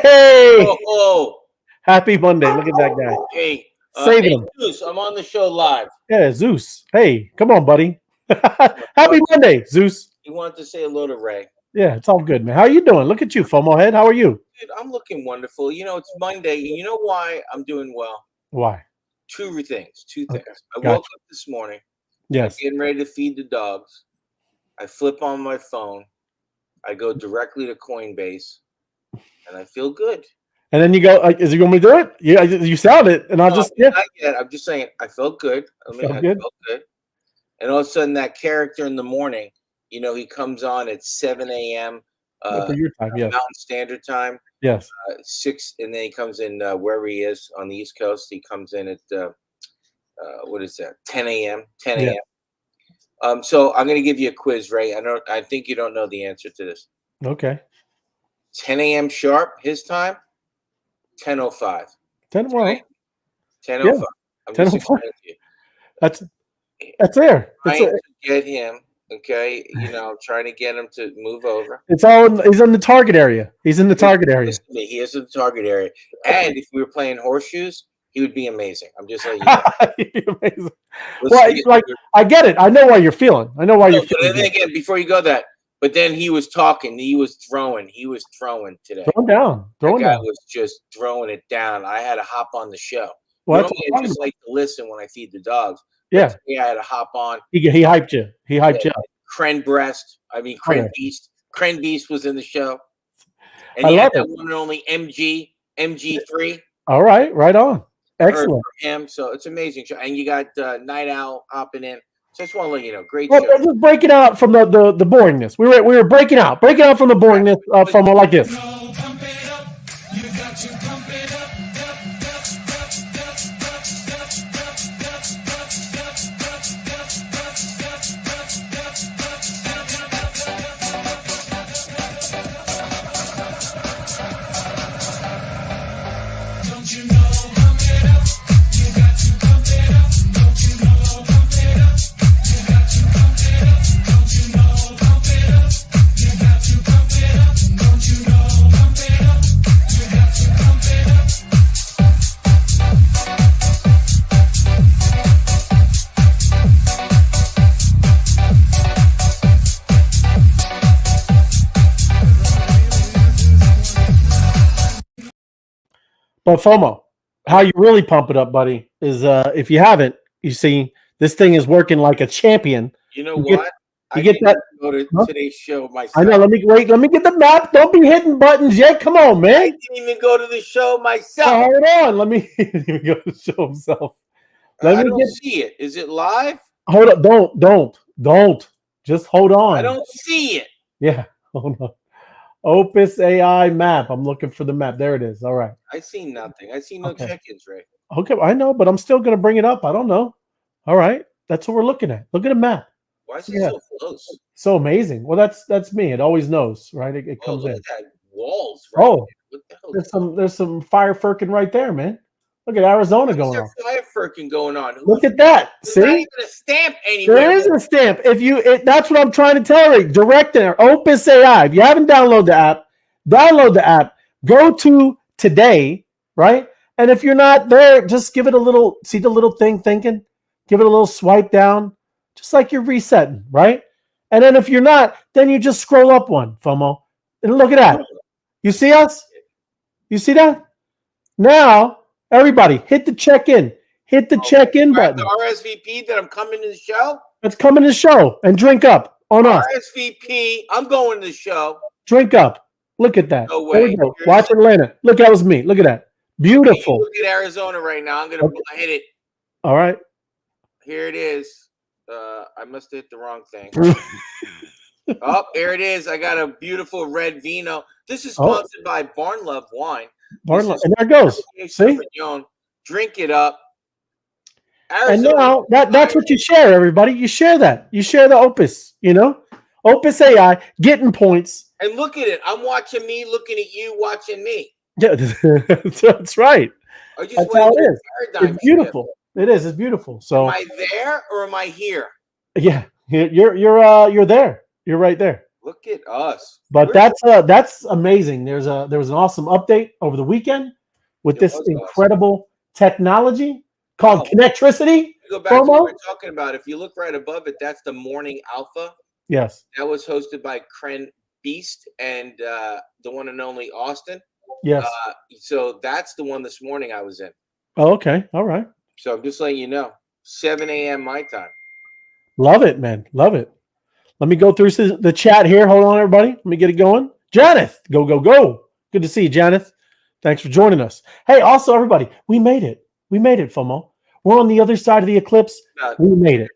Hey, Oh, happy Monday. Look at that guy. hey, Saving hey, him. Zeus, I'm on the show live. Yeah, Zeus. Hey, come on, buddy. Happy What? Monday, Zeus. You wanted to say hello to Ray. Yeah, it's all good, man. How you doing? Look at you, FOMO head. How are you? Dude, I'm looking wonderful. It's Monday, and you know why I'm doing well? Why? Two things. Two Okay, things. I woke gotcha. up this morning. I'm Yes. getting ready to feed the dogs. I flip on my phone. I go directly to Coinbase, and I feel good. And then you go, is he going to do it? Yeah, you sound it, and I'll No, just, yeah, not yet. I'm just saying I felt good. felt I good. felt good. And all of a sudden, that character in the morning, he comes on at 7 a.m. For your time, yes. Mountain Standard Time, Yes. 6, and then he comes in wherever he is on the East Coast. He comes in at what is that? 10 a.m. 10 Yeah. a.m. So I'm going to give you a quiz, Ray. I think you don't know the answer to this. Okay. 10 a.m. sharp, his time. 10:05. 10, well, 10:05. yeah, I'm 10 just oh five. explaining to you. That's there. Trying to get him. Okay, trying to get him to move over. It's all, he's in the target area. He's in the target area. Listen to me, he is in the target area. And if we were playing horseshoes, he would be amazing. I'm just letting you know. Amazing. Listen, Well, I get it. I know why you're feeling. I know why you're feeling. But then again, before you go but then he was talking. He was throwing today. Throwing down. That guy was just throwing it down. I had to hop on the show. Well, Normally, I just like to listen when I feed the dogs. Yeah. Today I had to hop on. He hyped you. He hyped you up. Crane Beast. Crane Beast was in the show. And I he love had that it. one and only MG3. All right. Right on. Excellent. From him. So it's amazing show. And you got Night Owl hopping in. So I just want to let you know, great Well, show. just breaking out from the boringness. We were breaking out from the boringness from like this. But FOMO, how you really pump it up, buddy, is if you haven't, you see, this thing is working like a champion. You know what? You get that? Go to today's show myself. I know. Let me get the map. Don't be hitting buttons yet. Come on, man. I didn't even go to the show myself. Hold on. Let me even go to the show himself. I don't see it. Is it live? Hold up. Don't. Just hold on. I don't see it. Yeah. Hold on. Opus AI map. I'm looking for the map. There it is. All right. I see nothing. I see no check-ins, Ray. Okay, I know, but I'm still going to bring it up. I don't know. All right. That's what we're looking at. Look at the map. Why is it so close? So amazing. Well, that's me. It always knows, right? It comes in. Look at that walls. Right Oh, what the hell there's some fire firking right there, man. Look at Arizona going on. Fire firking going on. Look at that. See? Not even a stamp anywhere. There is a stamp. That's what I'm trying to tell you. Direct there. Opus AI. If you haven't downloaded the app, download the app. Go to today, right? And if you're not there, just give it a little. See the little thing thinking? Give it a little swipe down, just like you're resetting, right? And then if you're not, then you just scroll up one, FOMO. And look at that. You see us? You see that? Now, everybody, hit the check-in. Hit the check-in button. The RSVP that I'm coming to the show? Let's come in the show and drink up on us. RSVP, I'm going to the show. Drink up. Look at that. No way. There we go. Watch Atlanta. Look, that was me. Look at that. Beautiful. Look at Arizona right now. I'm going to hit it. All right. Here it is. I must have hit the wrong thing. Oh, there it is. I got a beautiful red vino. This is sponsored by Barn Love Wine. Barn Love. And there it goes. See? Drink it up. Arizona. And now that's what you share, everybody. You share that. You share the Opus, Opus AI, getting points. And look at it. I'm watching me, looking at you, watching me. Yeah, that's right. That's how it is. It's beautiful. It is. It's beautiful. So am I there or am I here? Yeah, you're there. You're right there. Look at us. But that's amazing. There was an awesome update over the weekend with It this was awesome. incredible technology called Oh, connectricity. go back to what FOMO. we were talking about. If you look right above it, that's the morning alpha. Yes. That was hosted by Kren Beast and the one and only Austin. Yes. So that's the one this morning I was in. Oh, okay. All right. So I'm just letting you know, 7 a.m. my time. Love it, man. Love it. Let me go through the chat here. Hold on, everybody. Let me get it going. Janeth, go, go, go. Good to see you, Janeth. Thanks for joining us. Hey, also, everybody, we made it. We made it, FOMO. We're on the other side of the eclipse. We made it.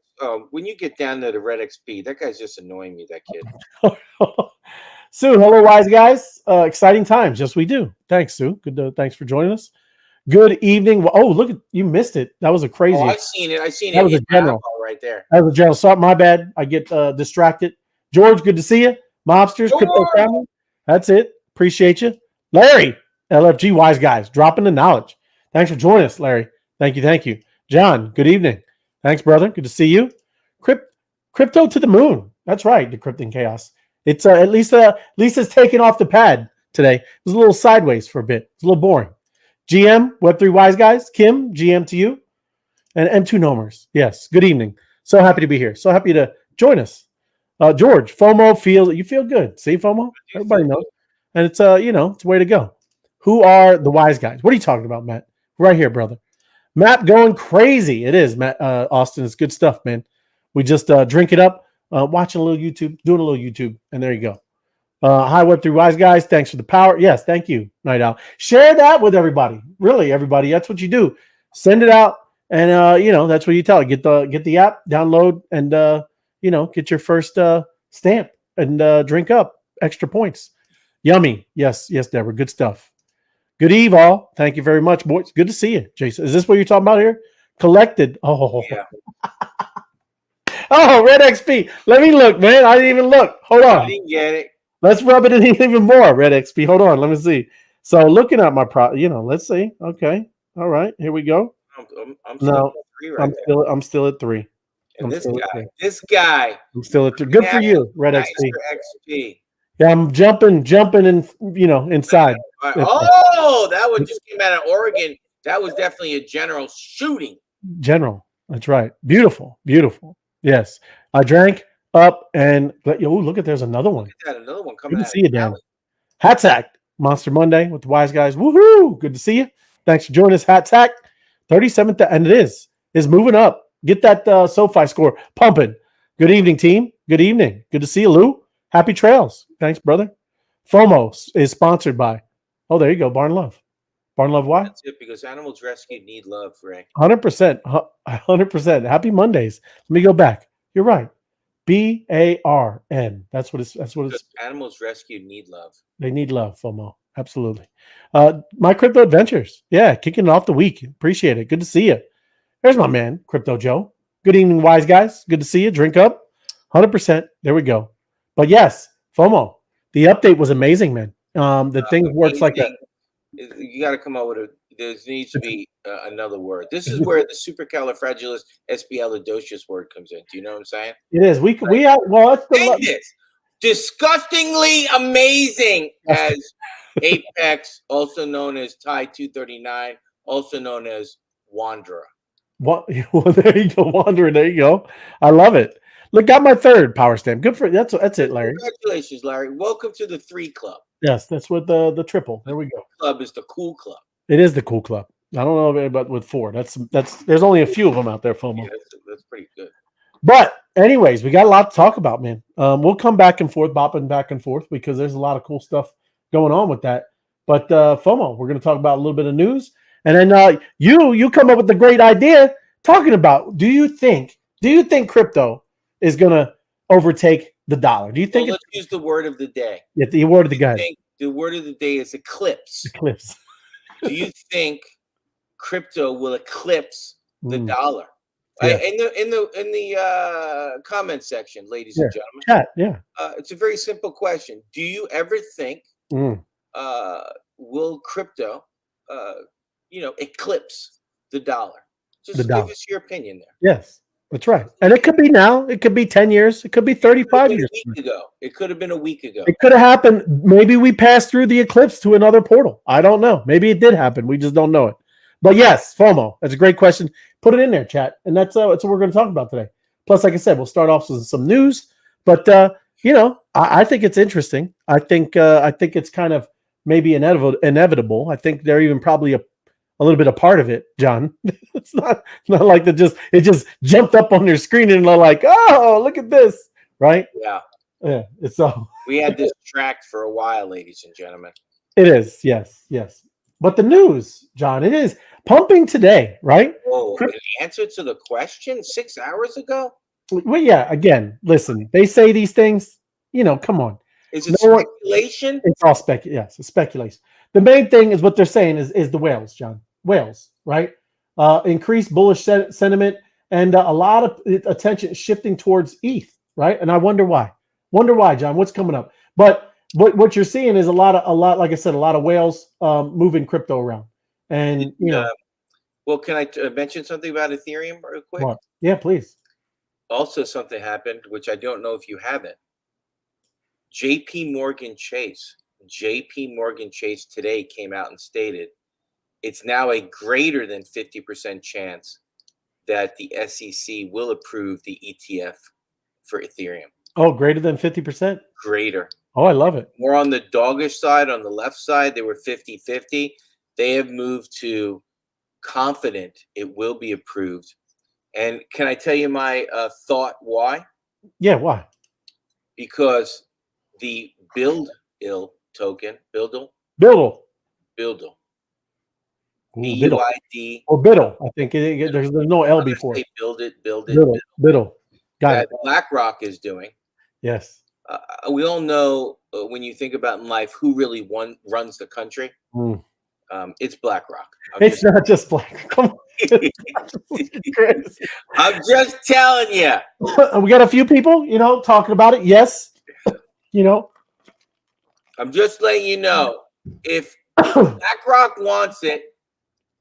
When you get down to the Red XP, that guy's just annoying me, that kid. Sue, hello, wise guys. Exciting times. Yes, we do. Thanks, Sue. Thanks for joining us. Good evening. Oh, look, you missed it. That was a crazy. Oh, I seen it. That was a general right there. That was a general. Sorry, my bad. I get distracted. George, good to see you. Mobsters, Crypto Family. That's it. Appreciate you. Larry, LFG Wise Guys, dropping the knowledge. Thanks for joining us, Larry. Thank you. Thank you. John, good evening. Thanks, brother. Good to see you. Crypto to the moon. That's right. Decrypting chaos. It's at least it's taken off the pad today. It was a little sideways for a bit. It's a little boring. GM, Web3 Wise Guys, Kim, GM to you, and M2 Nomers. Yes, good evening. So happy to be here. So happy to join us. George, FOMO you feel good. See, FOMO? Everybody knows. And it's it's a way to go. Who are the wise guys? What are you talking about, Matt? Right here, brother. Matt going crazy. It is, Matt Austin. It's good stuff, man. We just drink it up, watching a little YouTube, doing a little YouTube, and there you go. Hi, Web3 Wise Guys. Thanks for the power. Yes, thank you, Night Owl. Share that with everybody. Really, everybody. That's what you do. Send it out, and that's what you tell it. Get the app, download, and get your first stamp and drink up extra points. Yummy. Yes, Deborah. Good stuff. Good eve, all. Thank you very much, boys. Good to see you, Jason. Is this what you're talking about here? Collected. Oh, yeah. Oh, Red XP. Let me look, man. I didn't even look. Hold on. I didn't get it. Let's rub it in even more, Red XP. Hold on. Let me see. So looking at my let's see. Okay. All right. Here we go. I'm still at 3 right now. I'm still at 3. And this guy. I'm still at 3. Good for you, Red XP. Yeah, I'm jumping and inside. Oh, that one just came out of Oregon. That was definitely a general shooting. General. That's right. Beautiful. Beautiful. Yes. I drank up and look at there's another one. Look at that, another one coming Good to see you, Dan. Hatsack Monster Monday with the wise guys. Woohoo! Good to see you. Thanks for joining us, Hatsack. 37th, and it is moving up. Get that SoFi score pumping. Good evening, team. Good evening. Good to see you, Lou. Happy trails. Thanks, brother. FOMO is sponsored by. Oh, there you go. Barn Love. Barn Love. Why? That's it, because animals rescued need love, Ray. 100%. 100%. Happy Mondays. Let me go back. You're right. BARN. That's what it's. Animals rescued need love. They need love, FOMO. Absolutely. My crypto adventures. Yeah, kicking off the week. Appreciate it. Good to see you. There's my man, Crypto Joe. Good evening, wise guys. Good to see you. Drink up. 100%. There we go. But yes, FOMO. The update was amazing, man. The thing works like that. You got to come up with there needs to be another word. This is where the supercalifragilisticexpialidocious word comes in. Do you know what I'm saying? It is. We have, well, that's the disgustingly amazing as Apex, also known as Thai 239, also known as Wanderer. What? Well, there you go, Wanderer. There you go. I love it. Look, got my third power stamp. Good for that's it, Larry. Congratulations, Larry. Welcome to the 3 Club. Yes, that's what the triple. There we go. Club is the cool club. It is the cool club. I don't know about with 4. That's there's only a few of them out there, FOMO. Yeah, that's pretty good. But anyways, we got a lot to talk about, man. We'll come back and forth, bopping back and forth, because there's a lot of cool stuff going on with that. But FOMO, we're going to talk about a little bit of news, and then you come up with the great idea talking about do you think crypto is going to overtake the dollar? Do you think? Let's use the word of the day. Yeah, the word of the day. The word of the day is eclipse. Eclipse. Do you think crypto will eclipse the dollar? Yeah. In the comment section, ladies and gentlemen. Chat, yeah. It's a very simple question. Do you ever think will crypto eclipse the dollar? Just give us your opinion there. Yes. That's right. And it could be now. It could be 10 years. It could be 35 years. It could have been a week ago. It could have happened. Maybe we passed through the eclipse to another portal. I don't know. Maybe it did happen. We just don't know it. But yes, FOMO. That's a great question. Put it in there, chat. And that's what we're going to talk about today. Plus, like I said, we'll start off with some news. But I think it's interesting. I think it's kind of maybe inevitable. I think they're even probably a little bit a part of it, John. It's not like it just jumped up on their screen and they're like, oh, look at this, right? Yeah. Yeah. It's we had this tracked for a while, ladies and gentlemen. It is, yes. But the news, John, it is pumping today, right? Oh, an answer to the question 6 hours ago? Well, yeah, again, listen, they say these things, come on. Is it speculation? It's all speculation. Yes, it's speculation. The main thing is what they're saying is the whales, John. Whales, right? Increased bullish sentiment and a lot of attention shifting towards ETH, right? And I wonder why. John. What's coming up? But what you're seeing is a lot, like I said, a lot of whales moving crypto around. And well, can I mention something about Ethereum real quick? What? Yeah, please. Also, something happened which I don't know if you haven't. JP Morgan Chase today came out and stated it's now a greater than 50% chance that the SEC will approve the ETF for Ethereum. Oh, greater than 50%? Greater. Oh, I love it. More on the doggish side, on the left side, they were 50-50. They have moved to confident it will be approved. And can I tell you my thought why? Yeah, why? Because the BUIDL token, BUIDL. BUID. Or BIDL. I think there's no L before. Build it. BIDL. Got it. BlackRock is doing. Yes. We all know when you think about in life who really runs the country. It's BlackRock. It's not just BlackRock. Come on. I'm just telling you. We got a few people, talking about it. Yes. I'm just letting you know if BlackRock wants it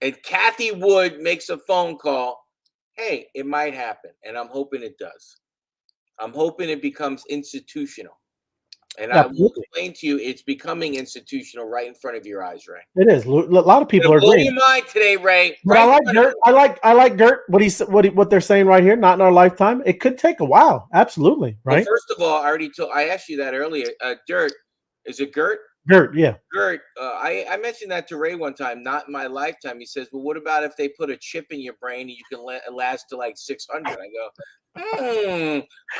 and Kathy Wood makes a phone call, hey, it might happen. And I'm hoping it does. I'm hoping it becomes institutional. And I will explain to you, it's becoming institutional right in front of your eyes, Ray. It is. A lot of people are agreeing. Blow your mind today, Ray. But I like Dirt. I like Dirt. What they're saying right here. Not in our lifetime. It could take a while. Absolutely. Right. Well, first of all, I asked you that earlier. Dirt. Is it Gert? Gert, yeah. Gert. I mentioned that to Ray one time. Not in my lifetime. He says, "Well, what about if they put a chip in your brain and you can last to like 600?" I go,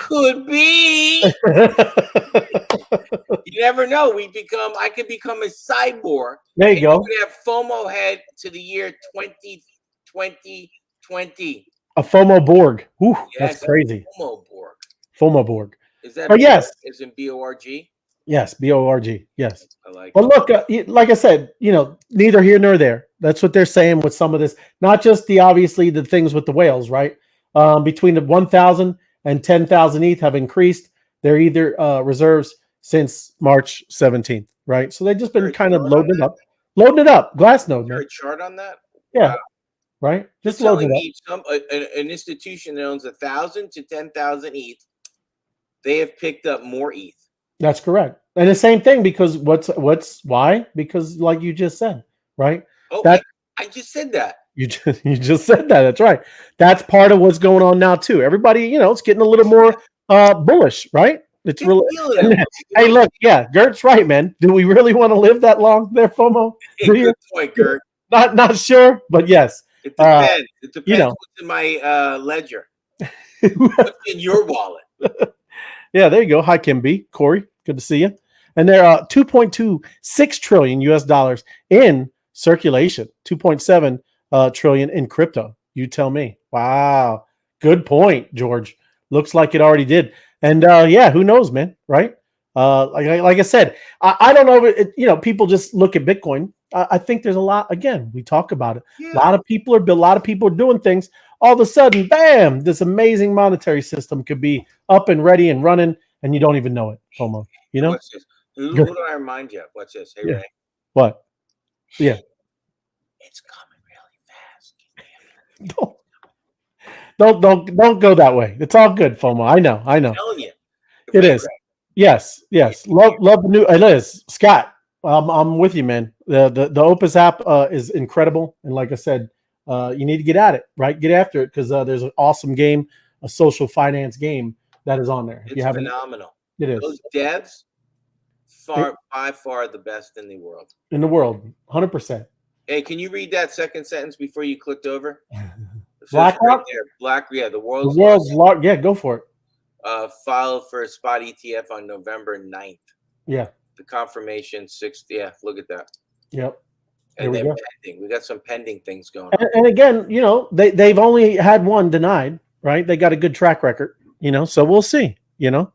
could be. You never know. I could become a cyborg. There you go. We have FOMO head to the year 2020. A FOMO Borg. Ooh, yes, that's crazy. FOMO Borg. Is that? Oh, yes. Is in BORG? Yes, BORG. Yes. I like. Well, look, like I said, neither here nor there. That's what they're saying with some of this. Not just obviously the things with the whales, right? Between the 1,000 and 10,000 ETH have increased their either reserves since March 17th, right? So they've just been kind of loading it up. Glassnode. Is there a chart on that? Yeah. Wow. Right? Just loading it up. An institution that owns 1,000 to 10,000 ETH, they have picked up more ETH. That's correct. And the same thing because why? Because like you just said, right? Oh, I just said that. You just said that. That's right. That's part of what's going on now too. Everybody, it's getting a little more bullish, right? It's really. Hey, look, yeah, Gert's right, man. Do we really want to live that long there, FOMO? Good point, Gert. Not sure, but yes. It depends. It depends what's in my ledger. What's in your wallet? Yeah, there you go. Hi, Kim B. Corey, good to see you. And there are 2.26 trillion US dollars in circulation, 2.7 trillion in crypto. You tell me. Wow. Good point, George. Looks like it already did. And who knows, man, right? Like I said, I don't know if people just look at Bitcoin. I think there's a lot, again, we talk about it. Yeah. A lot of people are doing things. All of a sudden, bam, this amazing monetary system could be up and ready and running, and you don't even know it, FOMO. What's this? Who do I remind you of? What's this? Hey, Ray. What? Yeah. It's coming really fast. Don't go that way. It's all good, FOMO. I know. I'm telling you, It is. Yes. Love the new. It is, Scott. I'm with you, man. The Opus app is incredible, and like I said, you need to get at it, right? Get after it because there's an awesome game, a social finance game that is on there. If it's you haven't, phenomenal. it is Those devs, by far the best in the world. in the world, 100%. Hey, can you read that second sentence before you clicked over? BlackRock, right there. The world's largest. Yeah, go for it. Filed for a spot ETF on November 9th. Yeah. The confirmation 6th. Yeah, look at that. Yep. And they're pending. We got some pending things going on. And again, they've only had one denied, right? They got a good track record, so we'll see, and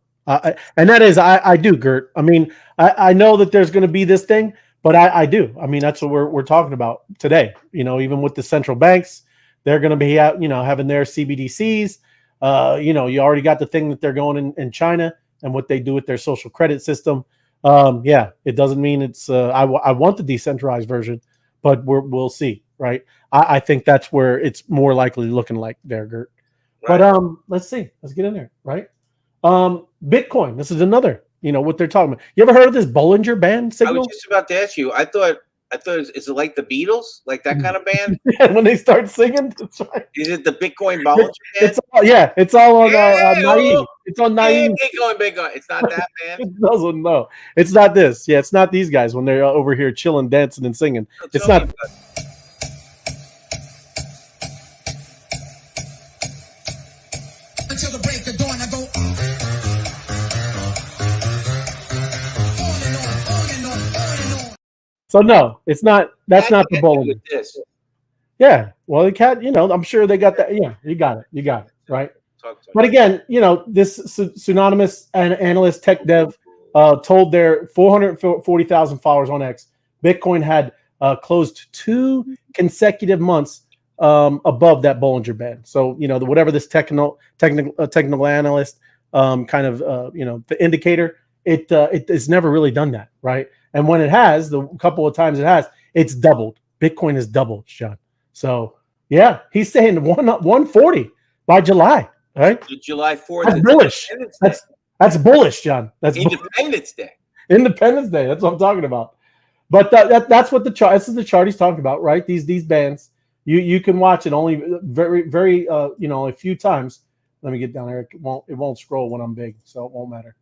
that is, I do, Gert. I mean, I know that there's going to be this thing, but I do. I mean, that's what we're talking about today, even with the central banks, they're going to be out, having their CBDCs. You already got the thing that they're going in China and what they do with their social credit system. Yeah, it doesn't mean it's, I want the decentralized version, but we'll see, right? I think that's where it's more likely looking like there, Gert. Right. But let's see. Let's get in there, right? Bitcoin. This is another, what they're talking about. You ever heard of this Bollinger Band signal? I was just about to ask you. I thought is it like the Beatles, like that kind of band? Yeah, when they start singing, that's right. Is it the Bitcoin Bollinger Band? It's all on naive. It's on naive. Bitcoin. It's not that band. It doesn't. No, it's not this. Yeah, it's not these guys when they're over here chilling, dancing, and singing. It's not. Until the break of dawn, I go on. So no, it's not. That's not the Bollinger. Yeah, well, the cat. I'm sure they got that. Yeah, you got it. Right. But again, this pseudonymous analyst tech dev told their 440,000 followers on X, Bitcoin had closed 2 consecutive months above that Bollinger Band. So whatever this technical analyst kind of the indicator, it has never really done that, right? And when it has, the couple of times it has, it's doubled. Bitcoin has doubled, John. So yeah, he's saying 140 by July. Right? July 4th. That's bullish. That's bullish, John. That's Independence Day. Independence Day. That's what I'm talking about. But that's what the chart. This is the chart he's talking about, right? These bands. You can watch it only very very a few times. Let me get down there. It won't scroll when I'm big, so it won't matter.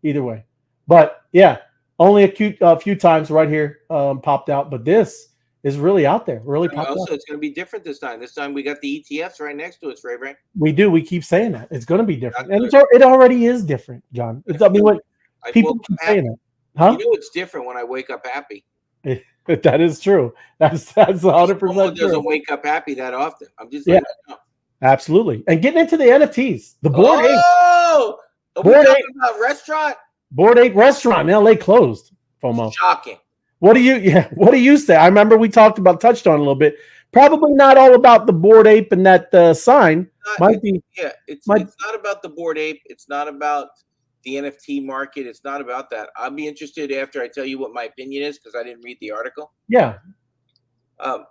Either way. But yeah, only a few times right here popped out. But this is really out there. Really popped out. It's going to be different this time. This time we got the ETFs right next to us, Ray. We do. We keep saying that it's going to be different, and it already is different, John. What people keep saying that, huh? It's different when I wake up happy. That is true. That's 100% true. Doesn't wake up happy that often. I'm just absolutely. And getting into the NFTs, the Bored Ape. Oh, Bored Ape restaurant. Bored Ape restaurant in LA closed. FOMO. Shocking. What do you say? I remember we touched on a little bit. Probably not all about the Bored Ape and that sign. It's not about the Bored Ape. It's not about the NFT market. It's not about that. I'll be interested after I tell you what my opinion is because I didn't read the article. Yeah.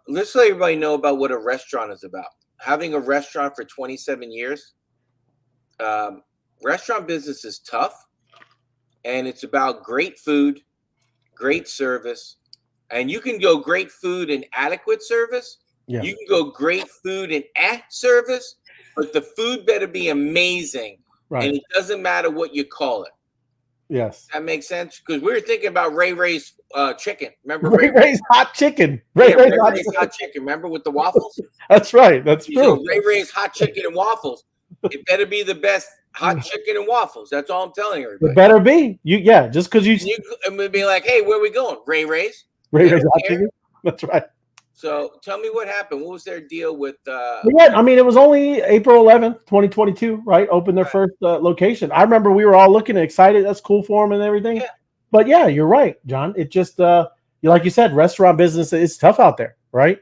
Let's let everybody know about what a restaurant is about. Having a restaurant for 27 years, restaurant business is tough, and it's about great food, great service, and you can go great food and adequate service. Yeah. You can go great food and service, but the food better be amazing. Right. And it doesn't matter what you call it. Yes. That makes sense? Because we were thinking about Ray's chicken. Remember Ray's hot chicken? Ray's hot chicken. Remember with the waffles? That's right. That's true. Ray's hot chicken and waffles. It better be the best hot chicken and waffles. That's all I'm telling everybody. It better be. Just because you and we'd be like, hey, where are we going? Ray's hot chicken. That's right. So tell me what happened. What was their deal with it was only April 11th, 2022, right? Opened their first location. I remember we were all looking excited. That's cool for them and everything. Yeah. But yeah, you're right, John. It just like you said, restaurant business is tough out there, right?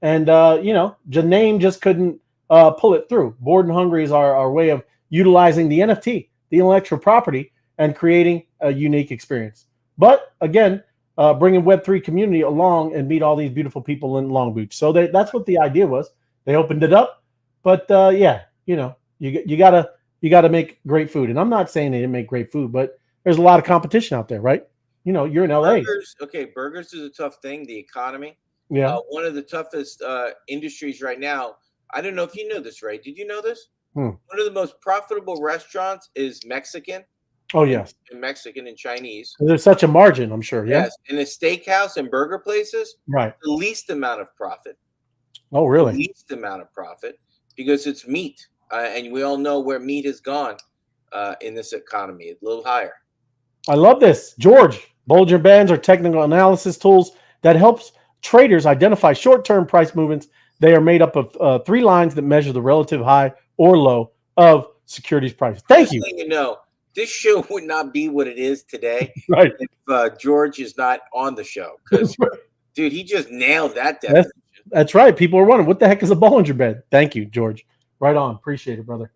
And the name just couldn't pull it through. Bored and Hungry is our way of utilizing the NFT, the intellectual property, and creating a unique experience. But again, bringing Web3 community along and meet all these beautiful people in Long Beach. So that's what the idea was. They opened it up, but you gotta make great food. And I'm not saying they didn't make great food, but there's a lot of competition out there, right? You're in LA. Burgers is a tough thing. The economy. Yeah. One of the toughest industries right now. I don't know if you know this, Ray. Did you know this? One of the most profitable restaurants is Mexican. Oh yes. And Mexican and Chinese. There's such a margin, I'm sure. Yeah. Yes. In the steakhouse and burger places, right. The least amount of profit. Oh, really? The least amount of profit because it's meat. And we all know where meat has gone in this economy. A little higher. I love this. George, Bollinger Bands are technical analysis tools that helps traders identify short-term price movements. They are made up of 3 lines that measure the relative high or low of securities prices. Thank you. You know, this show would not be what it is today right. if George is not on the show. Because, dude, he just nailed that definition. That's right. People are wondering, what the heck is a Bollinger Band? Thank you, George. Right on. Appreciate it, brother.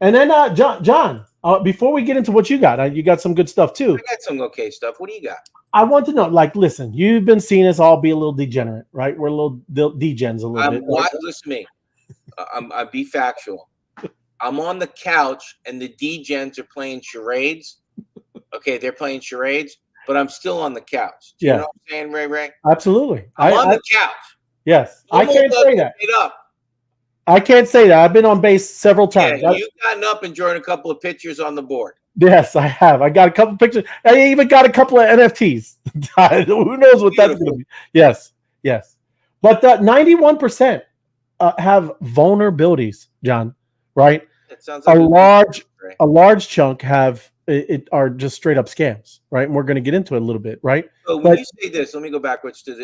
And then, John, before we get into what you got some good stuff, too. I got some okay stuff. What do you got? I want to know, listen, you've been seeing us all be a little degenerate, right? We're a little degens a little bit. Right? Listen to me. I'll be factual. I'm on the couch, and the degens are playing charades. Okay, they're playing charades, but I'm still on the couch. Do you know what I'm saying, Ray? Absolutely. I'm on the couch. Yes. I can't say that. Up. I can't say that. I've been on base several times. Yeah, you've gotten up and drawn a couple of pictures on the board. Yes, I have. I got a couple pictures. I even got a couple of NFTs. Who knows what that's going to be? Yes. But 91% have vulnerabilities, John. Right? It sounds like a large chunk are just straight up scams, right? And we're going to get into it a little bit, right? So when you say this, let me go backwards to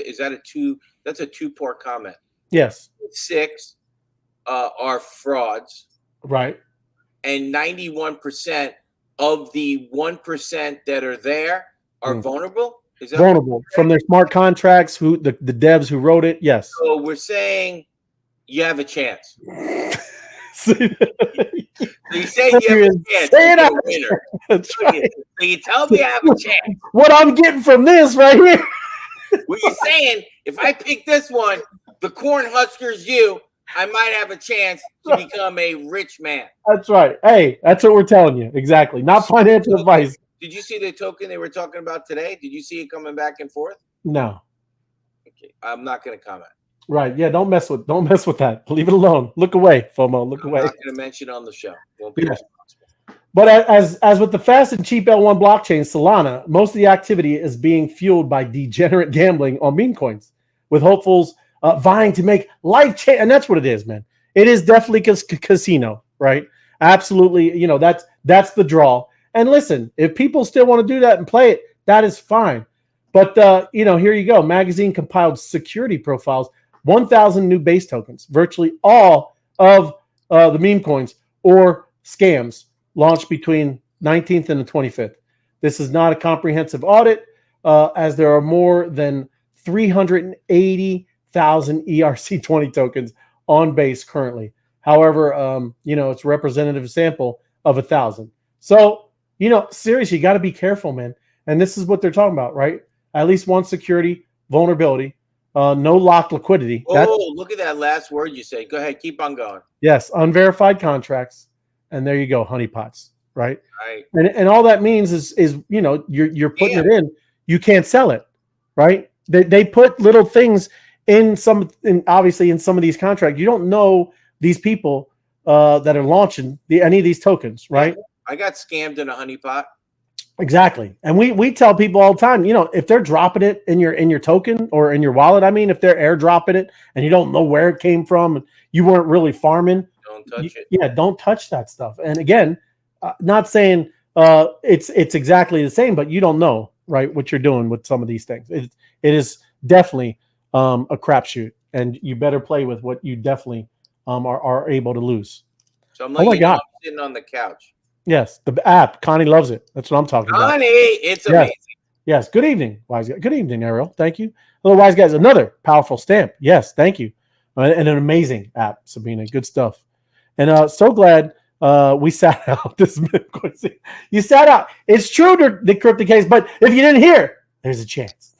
that's a 2-part comment. Yes. 6 are frauds. Right. And 91% of the 1% that are there are vulnerable. Is that vulnerable from their smart contracts? Who the devs who wrote it? Yes. So we're saying you have a chance. So you say you have a chance. Say You're a winner. That's right. So you tell me I have a chance. What I'm getting from this right here. Well, you're saying if I pick this one, the corn huskers I might have a chance to become a rich man. That's right. Hey, that's what we're telling you. Exactly. Not financial advice. Did you see the token they were talking about today? Did you see it coming back and forth? No. Okay. I'm not going to comment. Right. Yeah. Don't mess with that. Leave it alone. Look away, FOMO. Look away. I'm not going to mention on the show. Won't be responsible. But as with the fast and cheap L1 blockchain, Solana, most of the activity is being fueled by degenerate gambling on meme coins, with hopefuls vying to make life change. And that's what it is, man. It is definitely casino, right? Absolutely. That's the draw. And listen, if people still want to do that and play it, that is fine. But, here you go. Magazine compiled security profiles, 1,000 new base tokens, virtually all of the meme coins or scams launched between 19th and the 25th. This is not a comprehensive audit, as there are more than 380,000 ERC20 tokens on base currently. However, it's a representative sample of 1,000. So, seriously, you got to be careful, man. And this is what they're talking about, right? At least one security vulnerability, no locked liquidity. Look at that last word you said. Go ahead, keep on going. Yes, unverified contracts, and there you go, honeypots, right? Right. And all that means is you're putting it in. You can't sell it, right? They put little things obviously in some of these contracts. You don't know these people that are launching any of these tokens, right? I got scammed in a honeypot. Exactly. And we tell people all the time, if they're dropping it in your token or in your wallet, if they're airdropping it and you don't know where it came from and you weren't really farming, don't touch it. Yeah, don't touch that stuff. And again, not saying it's exactly the same, but you don't know, right, what you're doing with some of these things. It is definitely a crapshoot, and you better play with what you definitely are able to lose. So I'm like, I'm sitting on the couch. Yes, the app. Connie loves it. That's what I'm talking about. Connie, it's amazing. Yes. Good evening, wise guy. Good evening, Ariel. Thank you. Hello, wise guys. Another powerful stamp. Yes, thank you. And an amazing app, Sabina. Good stuff. And so glad we sat out this. You sat out. It's true, the cryptic case, but if you didn't hear, there's a chance.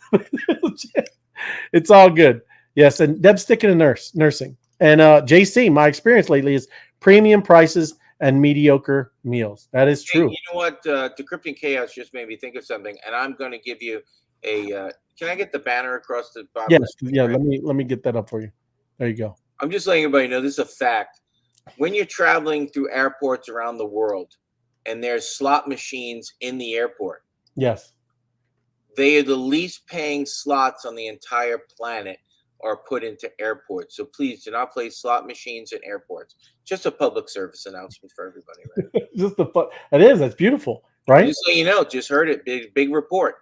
It's all good. Yes, and Deb's sticking to nursing. And JC, my experience lately is premium prices and mediocre meals. That is Hey, true. you know what? Decrypting chaos just made me think of something, and I'm going to give you a. Can I get the banner across the bottom? Yes, Of the screen, yeah. right? Let me get that up for you. There you go. I'm just letting everybody know this is a fact. When you're traveling through airports around the world, and there's slot machines in the airport, Yes. they are the least paying slots on the entire planet are put into airports. So please do not play slot machines in airports. Just a public service announcement for everybody, right? Just the fun. It is. That's beautiful, right? Just so you know, just heard it. Big report.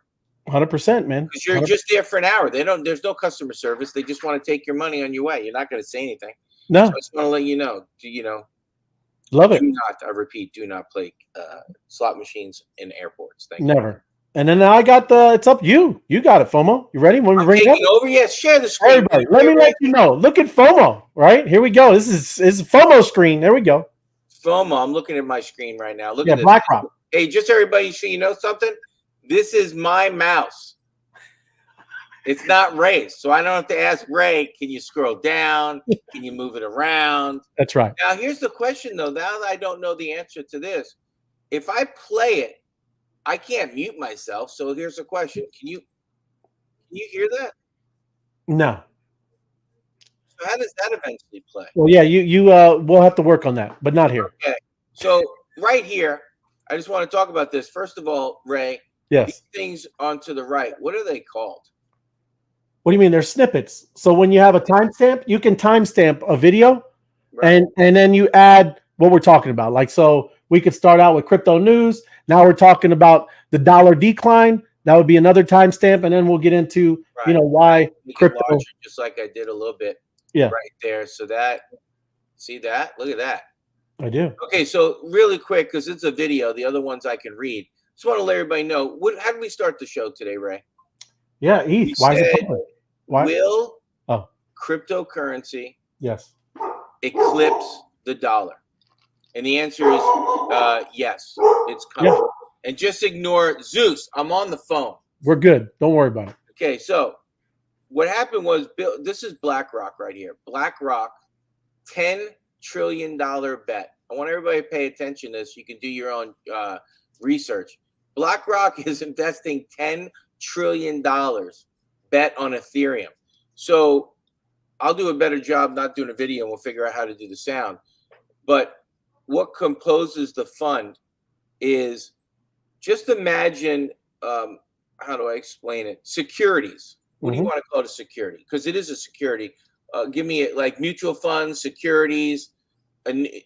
100%, man. Because you're 100%. just there for an hour. They don't. There's no customer service. They just want to take your money on your way. You're not going to say anything. So No, I just want to let you know. You know, love it. do not. I repeat, do not play slot machines in airports. Thank you. Never. And then now I got the. It's up to you. You got it, FOMO. You ready? When we I'm bring it up? taking over. Yes, share the screen. Everybody, let me let you know. Look at FOMO. Right here we go. This is FOMO screen. There we go. FOMO. I'm looking at my screen right now. Look Yeah, at this. BlackRock. Hey, just everybody, so you know something. This is my mouse. It's not Ray's, so I don't have to ask Ray. Can you scroll down? Can you move it around? That's right. Now, here's the question, though. Now that I don't know the answer to this, if I play it, I can't mute myself. So here's the question: Can you hear that? No. So how does that eventually play? Well, yeah. You we'll have to work on that, but not here. Okay. So right here, I just want to talk about this. First of all, Ray, Yes. these things onto the right. What are they called? What do you mean? They're snippets. So when you have a timestamp, you can timestamp a video, Right. and then you add what we're talking about. Like, so we could start out with crypto news. Now we're talking about the dollar decline. That would be another timestamp, and then we'll get into Right. why Make it crypto. larger, just like I did a little bit. Yeah. Right there. So that, see that? Look at that. I do. Okay, so really quick, because it's a video, the other ones I can read. Just want to let everybody know. How did we start the show today, Ray? Yeah, ETH. We Why is it said, public? Why? will Oh. cryptocurrency Yes. eclipse the dollar? And the answer is yes, it's coming. Yeah. And just ignore Zeus. I'm on the phone. We're good. Don't worry about it. Okay, so what happened was, this is BlackRock right here. BlackRock, $10 trillion bet. I want everybody to pay attention to this. You can do your own research. BlackRock is investing $10 trillion bet on Ethereum. So I'll do a better job not doing a video, and we'll figure out how to do the sound. But what composes the fund is, just imagine, how do I explain it? Securities. What do you want to call it a security? Because it is a security. Give me it like mutual funds, securities,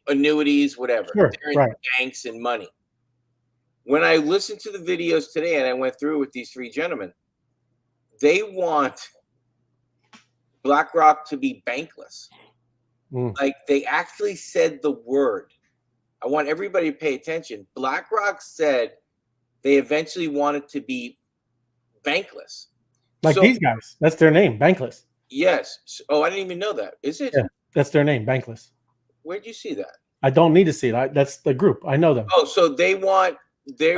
annuities, whatever. Sure, They're in right. banks and money. When I listened to the videos today and I went through with these three gentlemen, they want BlackRock to be bankless. Like, they actually said the word. I want everybody to pay attention. BlackRock said they eventually want it to be bankless. Like, So, these guys. That's their name, Bankless. yes. Oh, I didn't even know that. Is it? Yeah, that's their name, Bankless. Where'd you see that? I don't need to see it. That's the group. I know them. Oh, so they want their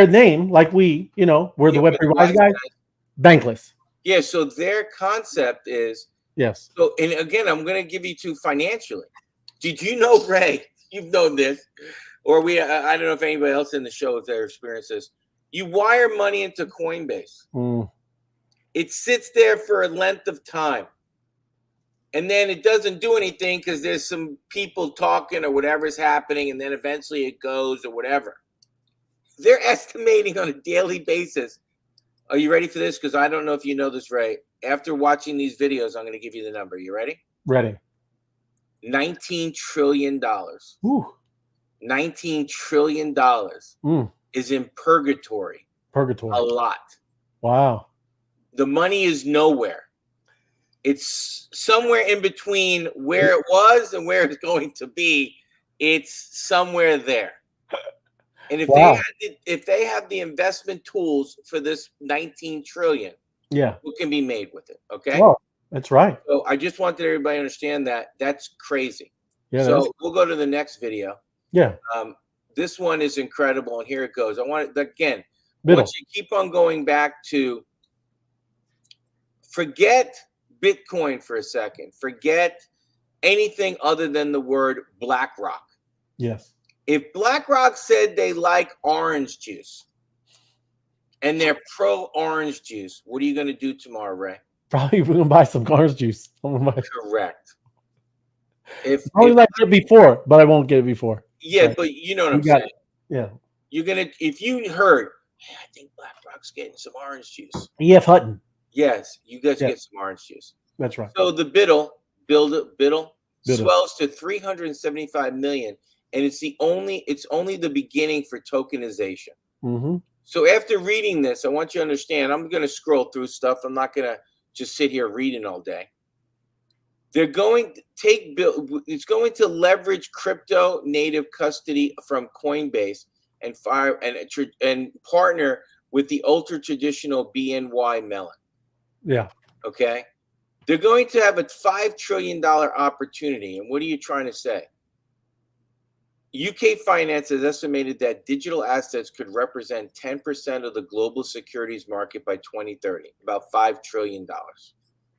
name, like we're the Web3 Wise guys, Bankless. Yeah, so their concept is, yes. So, and again, I'm going to give you two financially. Did you know, Ray, you've known this, or I don't know if anybody else in the show has ever experienced this. You wire money into Coinbase. It sits there for a length of time. And then it doesn't do anything because there's some people talking or whatever's happening, and then eventually it goes or whatever. They're estimating on a daily basis. Are you ready for this? Because I don't know if you know this, Ray. After watching these videos, I'm going to give you the number. You ready? Ready. $19 trillion. Ooh. $19 trillion is in purgatory. Purgatory. A lot. Wow. The money is nowhere. It's somewhere in between where it was and where it's going to be. It's somewhere there. And if they have the investment tools for this 19 trillion, what can be made with it? Okay. Well, that's right. So I just wanted everybody to understand that. That's crazy. Yeah. So we'll go to the next video. Yeah. This one is incredible, and here it goes. I want it again. I want you to keep on going back to, forget Bitcoin for a second. Forget anything other than the word BlackRock. Yes. If BlackRock said they like orange juice and they're pro orange juice, what are you going to do tomorrow, Ray? Probably we're gonna buy some orange juice. Correct. If Probably like it before, but I won't get it before. yeah, So, but you know what we I'm got saying. it. Yeah. You're gonna if you heard, hey, I think BlackRock's getting some orange juice. E.F. Hutton. Yes, you guys Yeah. get some orange juice. That's right. So the biddle Biddle. swells to 375 million, and it's only the beginning for tokenization. Mm-hmm. So after reading this, I want you to understand. I'm going to scroll through stuff. I'm not going to just sit here reading all day. They're going to it's going to leverage crypto native custody from Coinbase and partner with the ultra traditional BNY Mellon. Yeah. Okay. They're going to have a $5 trillion opportunity. And what are you trying to say? UK Finance has estimated that digital assets could represent 10% of the global securities market by 2030, about $5 trillion.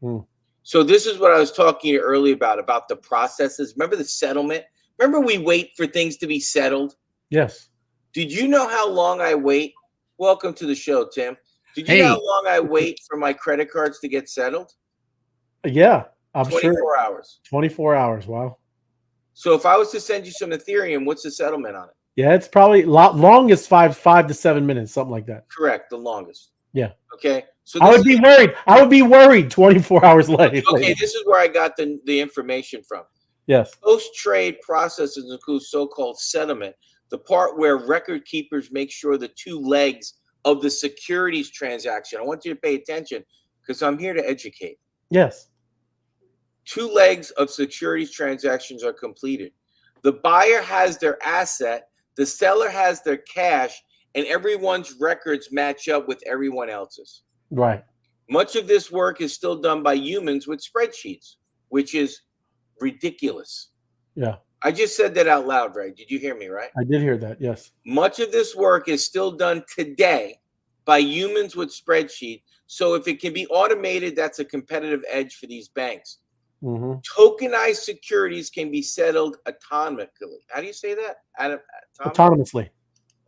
Mm. So this is what I was talking earlier about the processes. Remember the settlement? Remember we wait for things to be settled? Yes. Did you know how long I wait? Welcome to the show, Tim. Did you know how long I wait for my credit cards to get settled? Yeah. I'm 24 sure. hours. 24 hours. Wow. So if I was to send you some Ethereum, what's the settlement on it? Yeah, it's probably longest 5 to 7 minutes, something like that. Correct, the longest. Yeah. Okay. So I would be worried. I would be worried 24 hours late. Okay, this is where I got the information from. Yes. Post-trade processes include so-called settlement, the part where record keepers make sure the two legs of the securities transaction. I want you to pay attention because I'm here to educate. Yes. Two legs of securities transactions are completed. The buyer has their asset, the seller has their cash, and everyone's records match up with everyone else's. Right. Much of this work is still done by humans with spreadsheets, which is ridiculous. Yeah. I just said that out loud, Ray. Did you hear me, right? I did hear that. Yes. Much of this work is still done today by humans with spreadsheets. So if it can be automated, that's a competitive edge for these banks. Mm-hmm. Tokenized securities can be settled autonomously. How do you say that? Autonomously.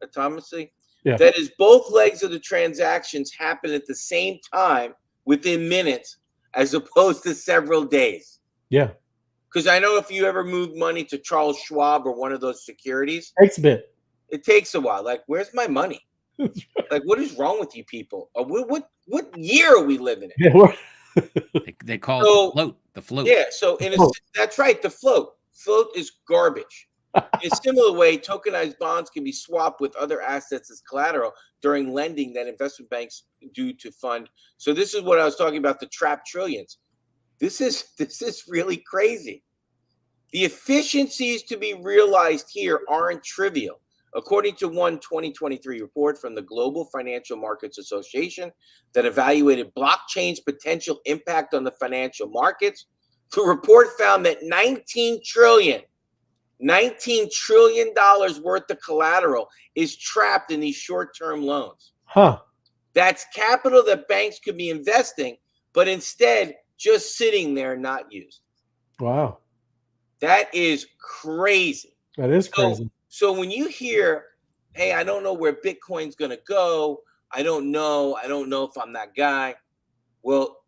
Autonomously? Yeah. That is, both legs of the transactions happen at the same time within minutes as opposed to several days. Yeah. Because I know if you ever move money to Charles Schwab or one of those securities, Takes a bit. it takes a while. Like, where's my money? Like, what is wrong with you people? What year are we living in? Yeah, they call it the float. The float. Yeah, so that's right. The float. Float is garbage. In a similar way, tokenized bonds can be swapped with other assets as collateral during lending that investment banks do to fund. So this is what I was talking about, the trap trillions. This is really crazy. The efficiencies to be realized here aren't trivial. According to one 2023 report from the Global Financial Markets Association that evaluated blockchain's potential impact on the financial markets, the report found that $19 trillion worth of collateral is trapped in these short-term loans. Huh. That's capital that banks could be investing, but instead just sitting there not used. Wow. That is crazy. That is crazy. So when you hear, hey, I don't know where Bitcoin's going to go. I don't know if I'm that guy. Well,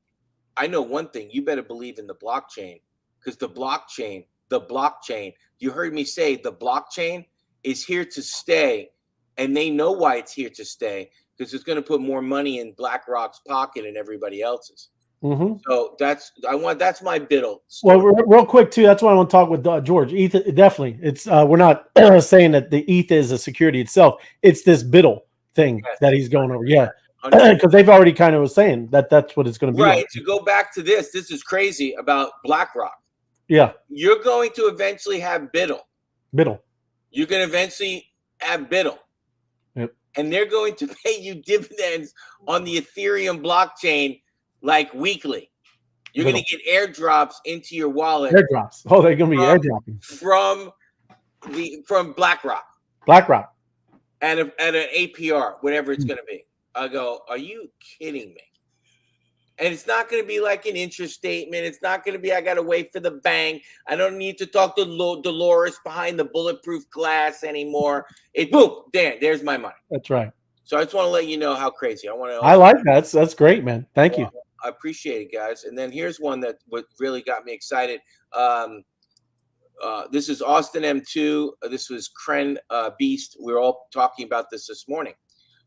I know one thing. You better believe in the blockchain, because the blockchain, you heard me say the blockchain is here to stay, and they know why it's here to stay, because it's going to put more money in BlackRock's pocket and everybody else's. Mm-hmm. So that's my biddle. Well, real quick too. That's why I want to talk with George. ETH, definitely. It's we're not saying that the ETH is a security itself. It's this biddle thing that he's going over. Yeah, because they've already kind of was saying that that's what it's going to be. Right. Like. To go back to this is crazy about BlackRock. Yeah. You're going to eventually have biddle. You're going to eventually have biddle. Yep. And they're going to pay you dividends on the Ethereum blockchain like weekly. You're going to get airdrops into your wallet. Airdrops. Oh, they're going to be airdropping from BlackRock. At an APR, whatever it's going to be. I go, are you kidding me? And it's not going to be like an interest statement. It's not going to be, I got to wait for the bank. I don't need to talk to Dolores behind the bulletproof glass anymore. It boom, there's my money. That's right. So I just want to let you know how crazy. I like that. That's great, man. Thank you. I appreciate it, guys. And then here's one that what really got me excited. This is Austin M2. This was Kren Beast. We were all talking about this morning.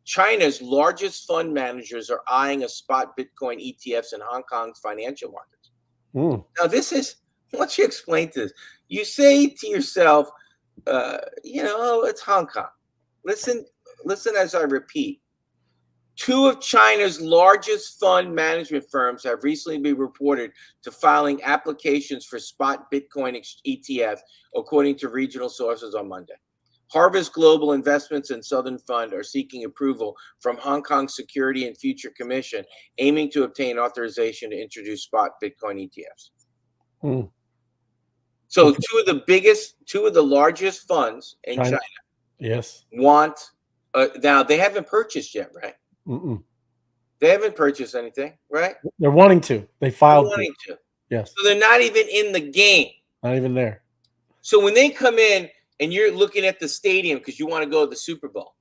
China's largest fund managers are eyeing a spot Bitcoin ETFs in Hong Kong's financial markets. Now, this is, once you explain this, you say to yourself, it's Hong Kong. Listen as I repeat. 2 of China's largest fund management firms have recently been reported to filing applications for spot Bitcoin ETFs, according to regional sources on Monday. Harvest Global Investments and Southern Fund are seeking approval from Hong Kong Security and Future Commission, aiming to obtain authorization to introduce spot Bitcoin ETFs. So 2 of the largest funds in China yes, want, now they haven't purchased yet, right? They haven't purchased anything, right? They're wanting to. They filed. They're wanting to. Yes. So they're not even in the game. Not even there. So when they come in and you're looking at the stadium because you want to go to the Super Bowl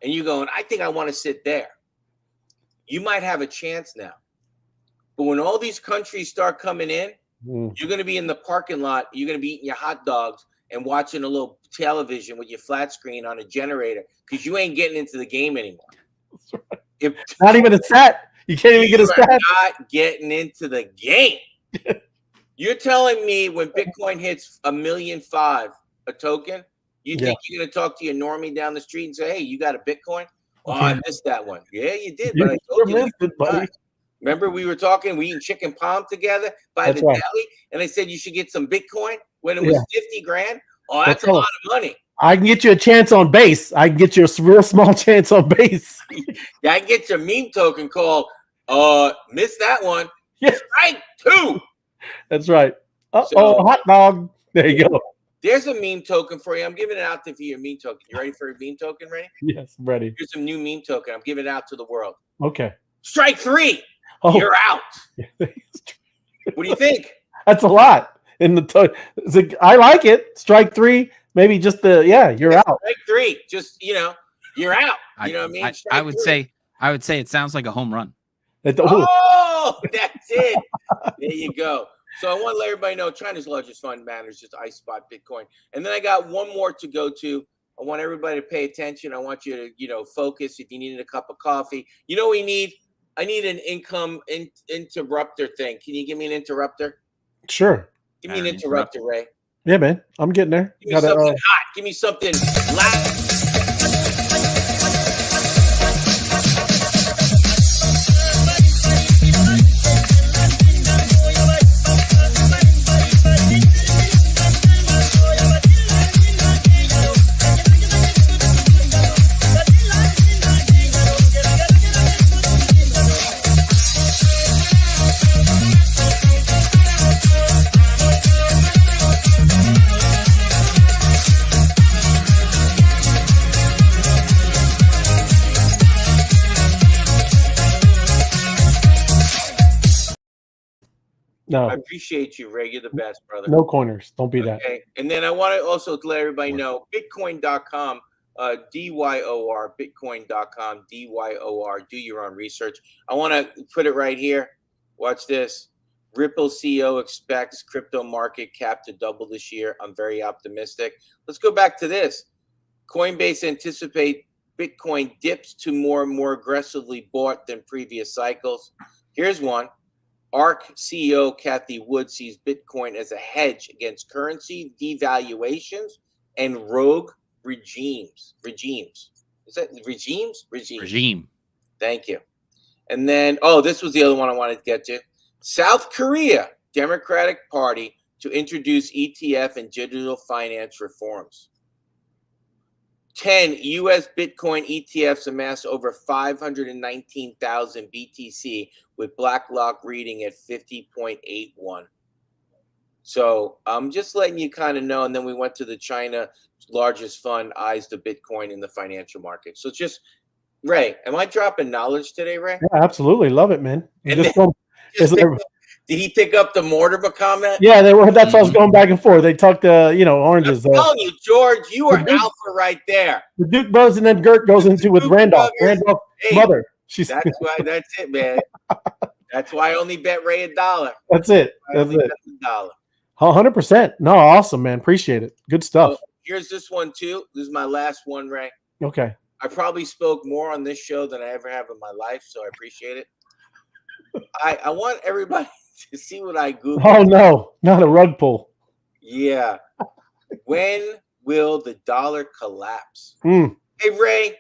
and you're going, I think I want to sit there. You might have a chance now. But when all these countries start coming in, you're going to be in the parking lot. You're going to be eating your hot dogs and watching a little television with your flat screen on a generator because you ain't getting into the game anymore. Not even a set. You can't even get a set. Not getting into the game. You're telling me when Bitcoin hits $1.5 million a token, you think you're going to talk to your normie down the street and say, hey, you got a Bitcoin? Oh, I missed that one. Yeah, you did. But I told you. Buddy. Remember we were talking, we eating chicken palm together by the deli, and I said you should get some Bitcoin when it was 50 grand. Oh, that's a lot of money. I can get you a chance on base. I can get you a real small chance on base. Yeah, I can get your meme token called missed that one. Yeah. Strike 2. That's right. Hot dog. There you go. There's a meme token for you. I'm giving it out to you, a meme token. You ready for a meme token? Ready? Yes, I'm ready. Here's some new meme token. I'm giving it out to the world. Okay. Strike 3. You're out. What do you think? That's a lot. I like it. Strike 3. Maybe just you're out. Strike 3. Just, you're out. You know what I mean? I would say it sounds like a home run. Oh, that's it. There you go. So I want to let everybody know China's largest fund managers just iSpot Bitcoin. And then I got one more to go to. I want everybody to pay attention. I want you to, focus. If you needed a cup of coffee, we need. I need an income interrupter thing. Can you give me an interrupter? Sure. Give me an interrupter, Ray. Yeah, man. I'm getting there. Give me something hot. Give me something loud. No. I appreciate you, Ray. You're the best, brother. No corners. Don't be that. And then I want to also let everybody know Bitcoin.com, DYOR, Bitcoin.com, DYOR. Do your own research. I want to put it right here. Watch this. Ripple CEO expects crypto market cap to double this year. I'm very optimistic. Let's go back to this. Coinbase anticipate Bitcoin dips to more and more aggressively bought than previous cycles. Here's one. ARK CEO Kathy Wood sees Bitcoin as a hedge against currency devaluations and rogue regimes. Is that regimes? Regime. Thank you. And then, this was the other one I wanted to get to. South Korea Democratic Party to introduce ETF and digital finance reforms. 10 U.S. Bitcoin ETFs amassed over 519,000 BTC, with BlackRock reading at 50.81. So I'm just letting you kind of know. And then we went to the China largest fund eyes the Bitcoin in the financial market. So just Ray, am I dropping knowledge today, Ray? Yeah, absolutely. Love it, man. And Just then- go- Just is there- did he pick up the Mortimer comment? yeah, they were. That's why I was going back and forth. They talked, oranges. I'm telling you, George, you are the Duke- alpha right there. The Duke Bros, and then Gert goes into with Duke Randolph. Brothers. Randolph's Hey, mother. She's That's it, man. That's why I only bet Ray $1. that's it. I That's only it. bet $1. 100%. No, awesome, man. Appreciate it. Good stuff. So here's this one too. This is my last one, Ray. Okay. I probably spoke more on this show than I ever have in my life, so I appreciate it. I want everybody to see what I Googled. Oh no, not a rug pull. Yeah. When will the dollar collapse? Mm. Hey, Ray,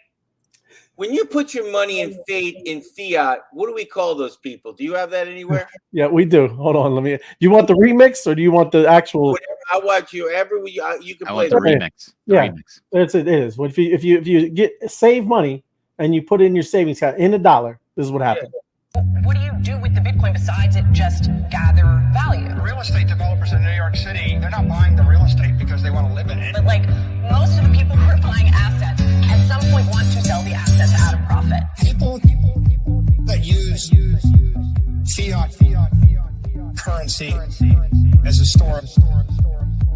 when you put your money in fiat, what do we call those people? Do you have that anywhere? Yeah, we do. Hold on, let me. Do you want the remix or do you want the actual? Whatever. I watch you every week. You can I play want the the remix. The Yeah. remix. It is. If you get save money and you put it in your savings account in $1, this is what happens. What do you do with the Bitcoin besides it just gather value? Real estate developers in New York City, they're not buying the real estate because they want to live in it. But like most of the people who are buying assets at some point want to sell the assets at a profit. People that use fiat currency as a store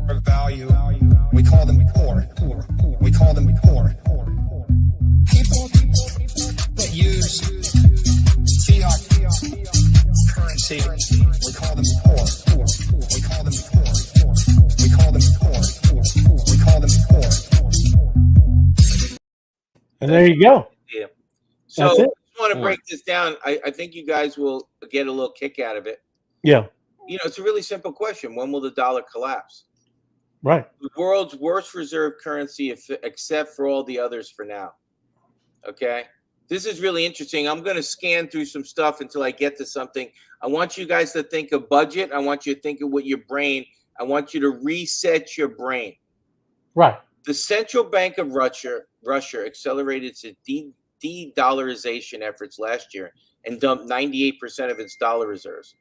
of value, we call them poor. We call them poor. People that use fiat currency, we call them poor. We call them poor. We call them poor. We call them poor. And there you go. Yeah. So That's I it. just want to break this down. I think you guys will get a little kick out of it. Yeah. You know, it's a really simple question. When will the dollar collapse? Right. The world's worst reserve currency, except for all the others for now. Okay. This is really interesting. I'm going to scan through some stuff until I get to something. I want you guys to think of budget. I want you to think of what your brain. I want you to reset your brain. Right. The Central Bank of Russia accelerated its de-dollarization efforts last year and dumped 98% of its dollar reserves.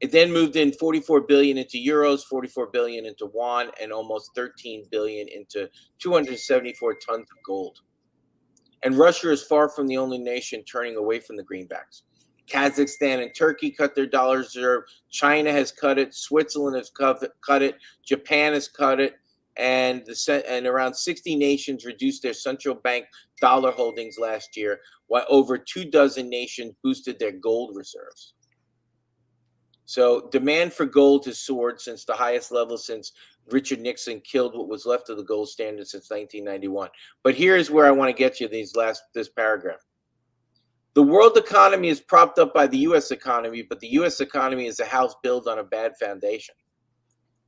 It then moved in 44 billion into euros, 44 billion into yuan, and almost 13 billion into 274 tons of gold. And Russia is far from the only nation turning away from the greenbacks. Kazakhstan and Turkey cut their dollar reserve. China has cut it. Switzerland has cut it. Japan has cut it. And around 60 nations reduced their central bank dollar holdings last year, while over 24 nations boosted their gold reserves. So demand for gold has soared since the highest level since Richard Nixon killed what was left of the gold standard since 1991. But here's where I want to get you this paragraph. The world economy is propped up by the U.S. economy, but the U.S. economy is a house built on a bad foundation.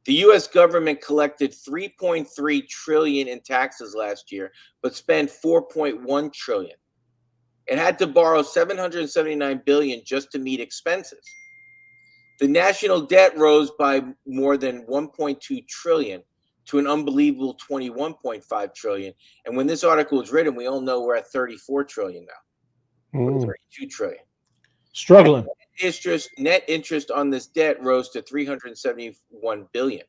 The U.S. government collected $3.3 trillion in taxes last year, but spent $4.1 trillion. It had to borrow $779 billion just to meet expenses. The national debt rose by more than $1.2 trillion to an unbelievable $21.5 trillion. And when this article was written, we all know we're at $34 trillion now. $32 trillion. Struggling. Net interest on this debt rose to $371 billion.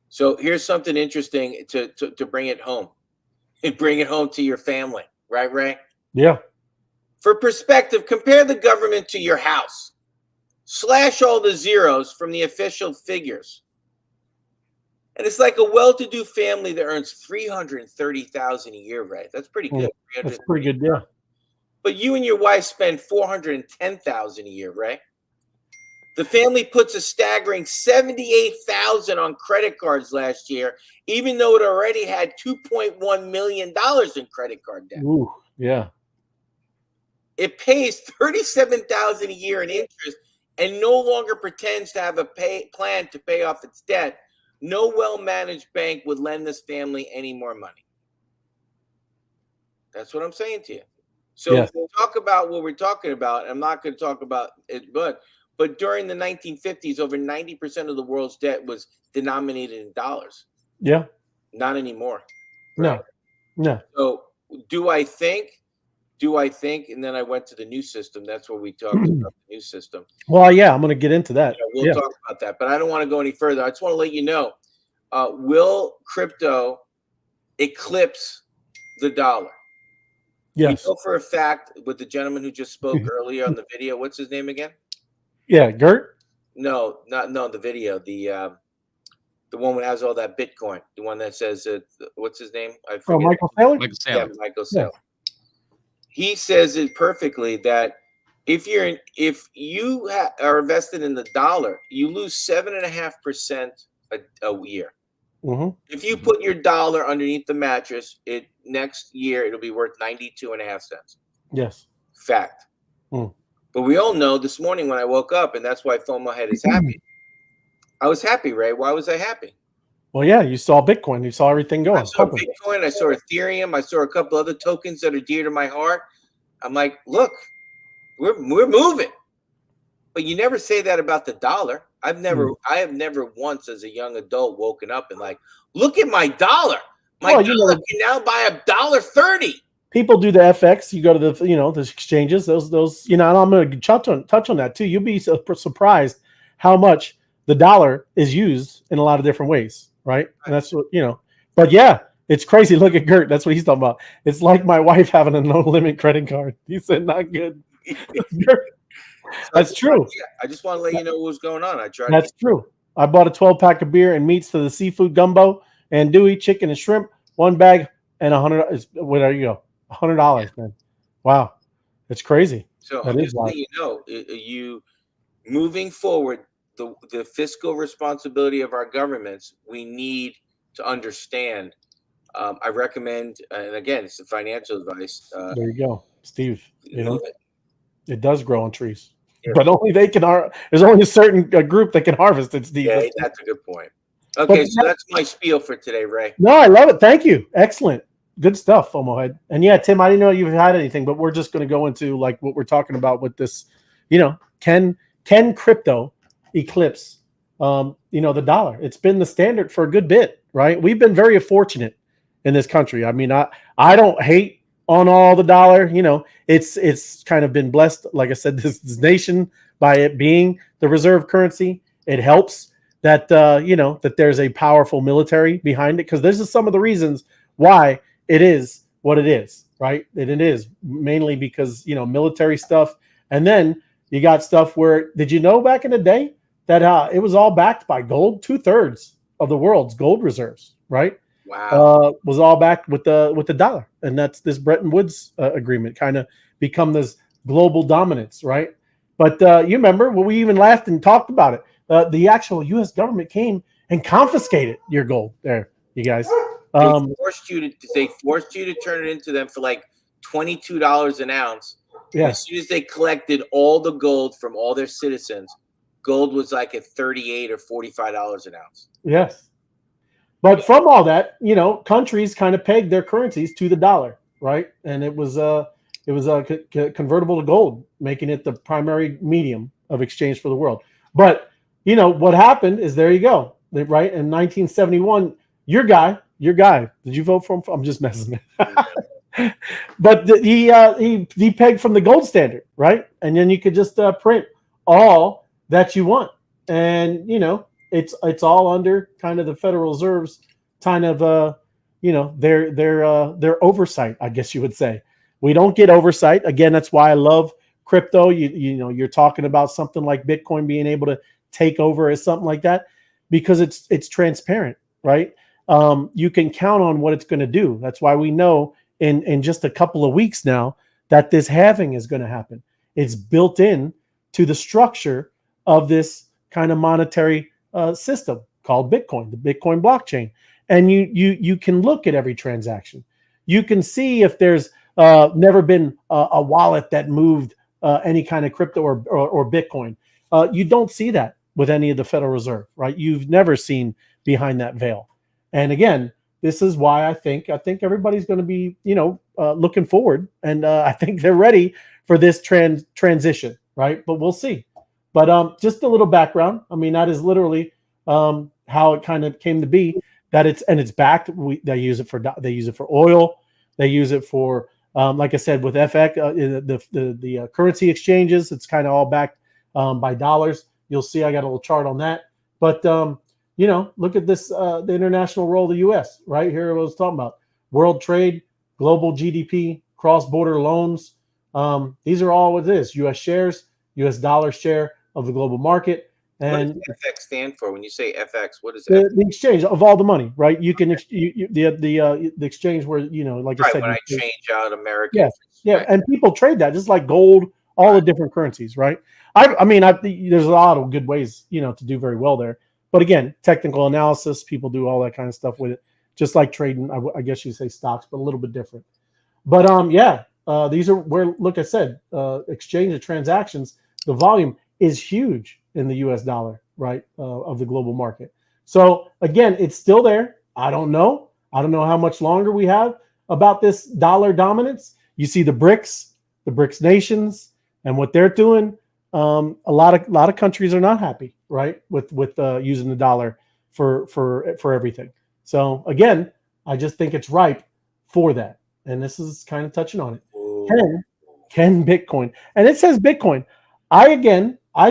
So here's something interesting to bring it home. And bring it home to your family, right, Ray? Yeah. For perspective, compare the government to your house. Slash all the zeros from the official figures. And it's like a well-to-do family that earns $330,000 a year, Ray. That's pretty good. That's pretty good, yeah. But you and your wife spend $410,000 a year, right? The family puts a staggering $78,000 on credit cards last year, even though it already had $2.1 million in credit card debt. Ooh, yeah. It pays $37,000 a year in interest and no longer pretends to have a plan to pay off its debt. No well-managed bank would lend this family any more money. That's what I'm saying to you. So Yes. we'll talk about what we're talking about. I'm not going to talk about it, but during the 1950s, over 90% of the world's debt was denominated in dollars. Yeah. Not anymore. Right? No. So do I think, and then I went to the new system. That's where we talked about the new system. Well, yeah, I'm going to get into that. We'll talk about that, but I don't want to go any further. I just want to let you know, will crypto eclipse the dollar? Yes. You know for a fact with the gentleman who just spoke earlier on the video, what's his name again? Yeah, Gert. No, the video. The one that has all that Bitcoin. The one that says what's his name? I Oh, forget. Michael Saylor. Like a Yeah, sailor. Michael Yeah. Saylor. He says it perfectly that if you are invested in the dollar, you lose 7.5% a year. Mm-hmm. If you put your dollar underneath the mattress, next year it'll be worth 92.5 cents. Yes. Fact. Mm. But we all know this morning when I woke up, and that's why FOMO Head is happy. I was happy, Ray. Why was I happy? Well, yeah, you saw Bitcoin. You saw everything going. I saw Bitcoin. I saw Ethereum. I saw a couple other tokens that are dear to my heart. I'm like, look, we're moving. But you never say that about the dollar. I have never once as a young adult woken up and like, look at my dollar. My dollar can now buy $1.30. People do the FX. You go to the exchanges. Those and I'm going to touch on that too. You'll be surprised how much the dollar is used in a lot of different ways, right? And that's what But yeah, it's crazy. Look at Gert. That's what he's talking about. It's like my wife having a no limit credit card. He said, not good. That's true. I just want to let you know what's going on. That's true. I bought a 12-pack of beer and meats to the seafood gumbo and andouille, chicken and shrimp, one bag and $100. Where you go? $100, man. Wow, it's crazy. So I'm just letting you moving forward, the fiscal responsibility of our governments, we need to understand. I recommend, and again, it's the financial advice. There you go, Steve. It does grow on trees, but only they can. There's only a certain group that can harvest it, Steve. Yeah, that's a good point. Okay, so that's my spiel for today, Ray. No, I love it. Thank you. Excellent. Good stuff, FOMO Head. And yeah, Tim, I didn't know you've had anything, but we're just going to go into like what we're talking about with this. Can crypto eclipse, the dollar? It's been the standard for a good bit, right? We've been very fortunate in this country. I mean, I don't hate on all the dollar. It's kind of been blessed, like I said, this nation by it being the reserve currency. It helps that that there's a powerful military behind it, because this is some of the reasons why it is what it is, right? And it is mainly because, military stuff. And then you got stuff where, did you know back in the day that it was all backed by gold? 2/3 of the world's gold reserves, right? Wow. Was all backed with the dollar. And that's this Bretton Woods agreement kind of become this global dominance, right? But you remember when we even laughed and talked about it, the actual U.S. government came and confiscated your gold there, you guys. They forced you to turn it into them for like $22 an ounce. Yeah. As soon as they collected all the gold from all their citizens, gold was like at $38 or $45 an ounce. Yes. But from all that, countries kind of pegged their currencies to the dollar, right? And it was convertible to gold, making it the primary medium of exchange for the world. But what happened is, there you go, right? In 1971, your guy. Did you vote for him? I'm just messing. But he pegged from the gold standard, right? And then you could just print all that you want, and it's all under kind of the Federal Reserve's kind of their oversight, I guess you would say. We don't get oversight. Again, that's why I love crypto. You're talking about something like Bitcoin being able to take over as something like that, because it's transparent, right? You can count on what it's going to do. That's why we know in just a couple of weeks now that this halving is going to happen. It's built in to the structure of this kind of monetary system called Bitcoin, the Bitcoin blockchain. And you can look at every transaction. You can see if there's never been a wallet that moved any kind of crypto or Bitcoin. You don't see that with any of the Federal Reserve, right? You've never seen behind that veil. And again, this is why I think everybody's going to be, looking forward, and I think they're ready for this transition, right? But we'll see. But just a little background. I mean, that is literally how it kind of came to be. That it's backed. They use it for oil. They use it for, like I said, with FX, the currency exchanges. It's kind of all backed by dollars. You'll see I got a little chart on that. But look at this, the international role of the U.S. right here. I was talking about world trade, global GDP, cross-border loans. These are all what it is. U.S. shares, U.S. dollar share of the global market, What does and FX stand for? When you say FX, what is the, FX? the exchange of all the money, right? You can the exchange where, you know, like I Right, said, when I you- change out American. yeah, yeah, Right. and people trade that just like gold, all the different currencies, right? I mean, there's a lot of good ways, you know, to do very well there. But again, technical analysis, people do all that kind of stuff with it, just like trading. I guess you say stocks, but a little bit different. But yeah, these are where, look, I said, exchange of transactions, the volume is huge in the U.S. dollar, right, of the global market. So again, it's still there. I don't know. I don't know how much longer we have about this dollar dominance. You see the BRICS nations, and what they're doing. A lot of countries are not happy, right, with using the dollar for everything. So again, I just think it's ripe for that. And this is kind of touching on it. Can Bitcoin, and it says Bitcoin. I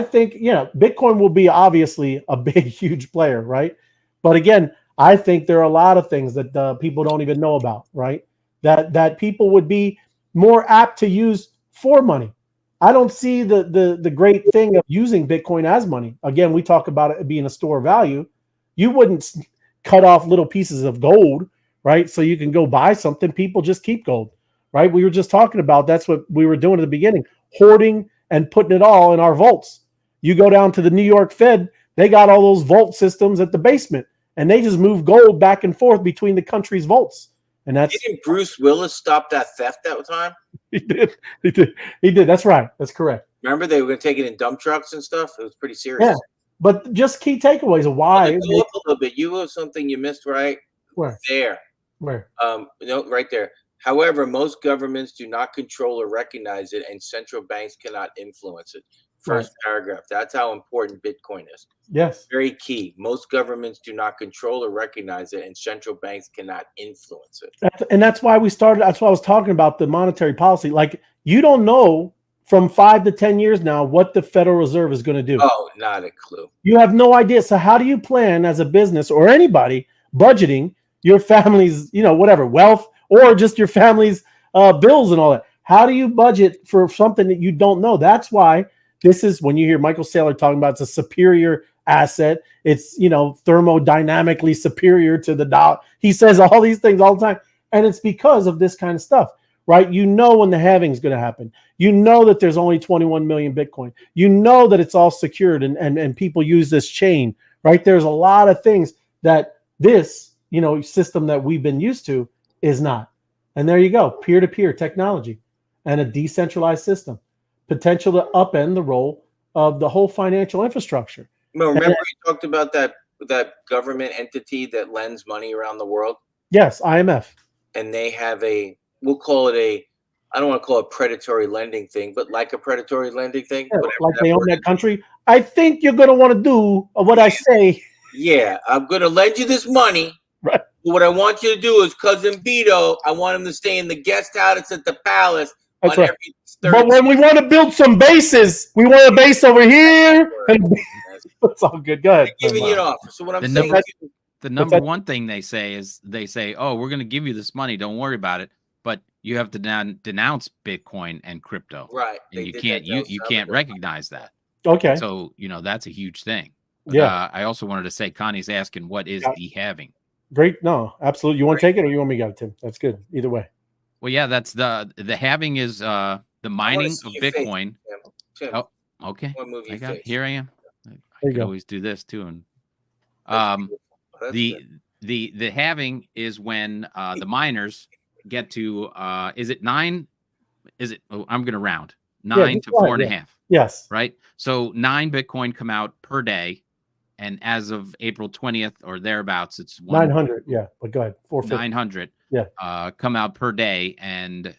think, Bitcoin will be obviously a big, huge player, right? But again, I think there are a lot of things that people don't even know about, right? That people would be more apt to use for money. I don't see the great thing of using Bitcoin as money. Again, we talk about it being a store of value. You wouldn't cut off little pieces of gold, right? So you can go buy something. People just keep gold, right? We were just talking about, that's what we were doing at the beginning, hoarding and putting it all in our vaults. You go down to the New York Fed, they got all those vault systems at the basement, and they just move gold back and forth between the country's vaults. And that's Didn't Bruce Willis stop that theft that time? he did. That's right. That's correct. Remember, they were going to take it in dump trucks and stuff. It was pretty serious. Yeah, but just key takeaways of why. Go up a little bit. You have something you missed, right? Where? There. Where? No, right there. However, most governments do not control or recognize it, and central banks cannot influence it. First paragraph. That's how important Bitcoin is. Yes. Very key. Most governments do not control or recognize it, and central banks cannot influence it. And that's why we started. That's why I was talking about the monetary policy. Like, you don't know from 5 to 10 years now what the Federal Reserve is going to do. Oh, not a clue. You have no idea. So how do you plan as a business or anybody budgeting your family's, whatever, wealth, or just your family's bills and all that? How do you budget for something that you don't know? That's why this is, when you hear Michael Saylor talking about it's a superior asset, it's, thermodynamically superior to the dollar. He says all these things all the time. And it's because of this kind of stuff, right? You know when the halving is going to happen. You know that there's only 21 million Bitcoin. You know that it's all secured and people use this chain, right? There's a lot of things that this, system that we've been used to is not. And there you go, peer-to-peer technology and a decentralized system. Potential to upend the role of the whole financial infrastructure. Well, remember we talked about that government entity that lends money around the world? Yes, IMF. And they have we'll call it I don't want to call it predatory lending thing, but like a predatory lending thing. Yeah, like they own that country. I think you're going to want to do what I say. Yeah, I'm going to lend you this money. Right. What I want you to do is, Cousin Beto, I want him to stay in the guest house at the palace. That's right. But when we want to build some bases, we want a base over here. It's all good. Go ahead. Giving it off. So what I'm saying, the number one thing they say is, oh, we're going to give you this money. Don't worry about it. But you have to denounce Bitcoin and crypto. Right. And you can't recognize that. Okay. So, that's a huge thing. Yeah. I also wanted to say, Connie's asking, what is de-halving? Great. No, absolutely. You want to take it or you want me to get it, Tim? That's good. Either way. Well, yeah, that's the halving is the mining of Bitcoin. Oh, okay. Here I am. I can always do this too. And the halving is when the miners get to is it 9? Is it? Oh, I'm going to round 9 to 4.5. Yes. Right. So 9 Bitcoin come out per day. And as of April 20th or thereabouts, it's 900. Yeah, but go ahead. 900. Yeah. Come out per day, and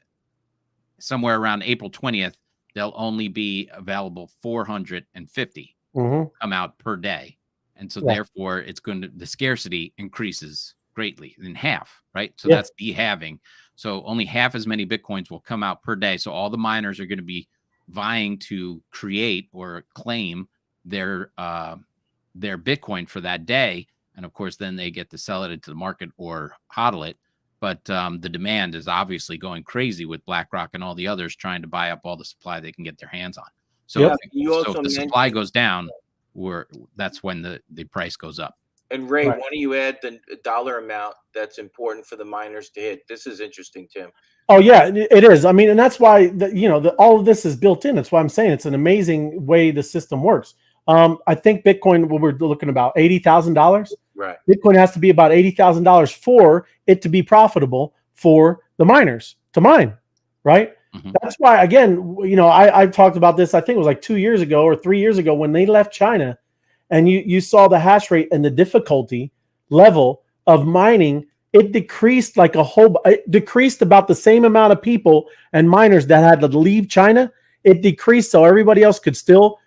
somewhere around April 20th, they'll only be available 450 come out per day, and so therefore the scarcity increases greatly in half, right? So that's de-halving. So only half as many Bitcoins will come out per day. So all the miners are going to be vying to create or claim their Bitcoin for that day. And of course, then they get to sell it into the market or hodl it. but the demand is obviously going crazy with BlackRock and all the others trying to buy up all the supply they can get their hands on. So, Yep. if the supply goes down, that's when the price goes up. And Ray, Right. why don't you add the dollar amount that's important for the miners to hit? This is interesting, Tim. Oh yeah, it is. I mean, and that's why all of this is built in. That's why I'm saying it's an amazing way the system works. I think Bitcoin, what we're looking about $80,000. Right. Bitcoin has to be about $80,000 for it to be profitable for the miners to mine, right? Mhm. That's why, again, I've talked about this. I think it was like 2 years ago or 3 years ago when they left China, and you saw the hash rate and the difficulty level of mining. It decreased it decreased about the same amount of people and miners that had to leave China. It decreased so everybody else could still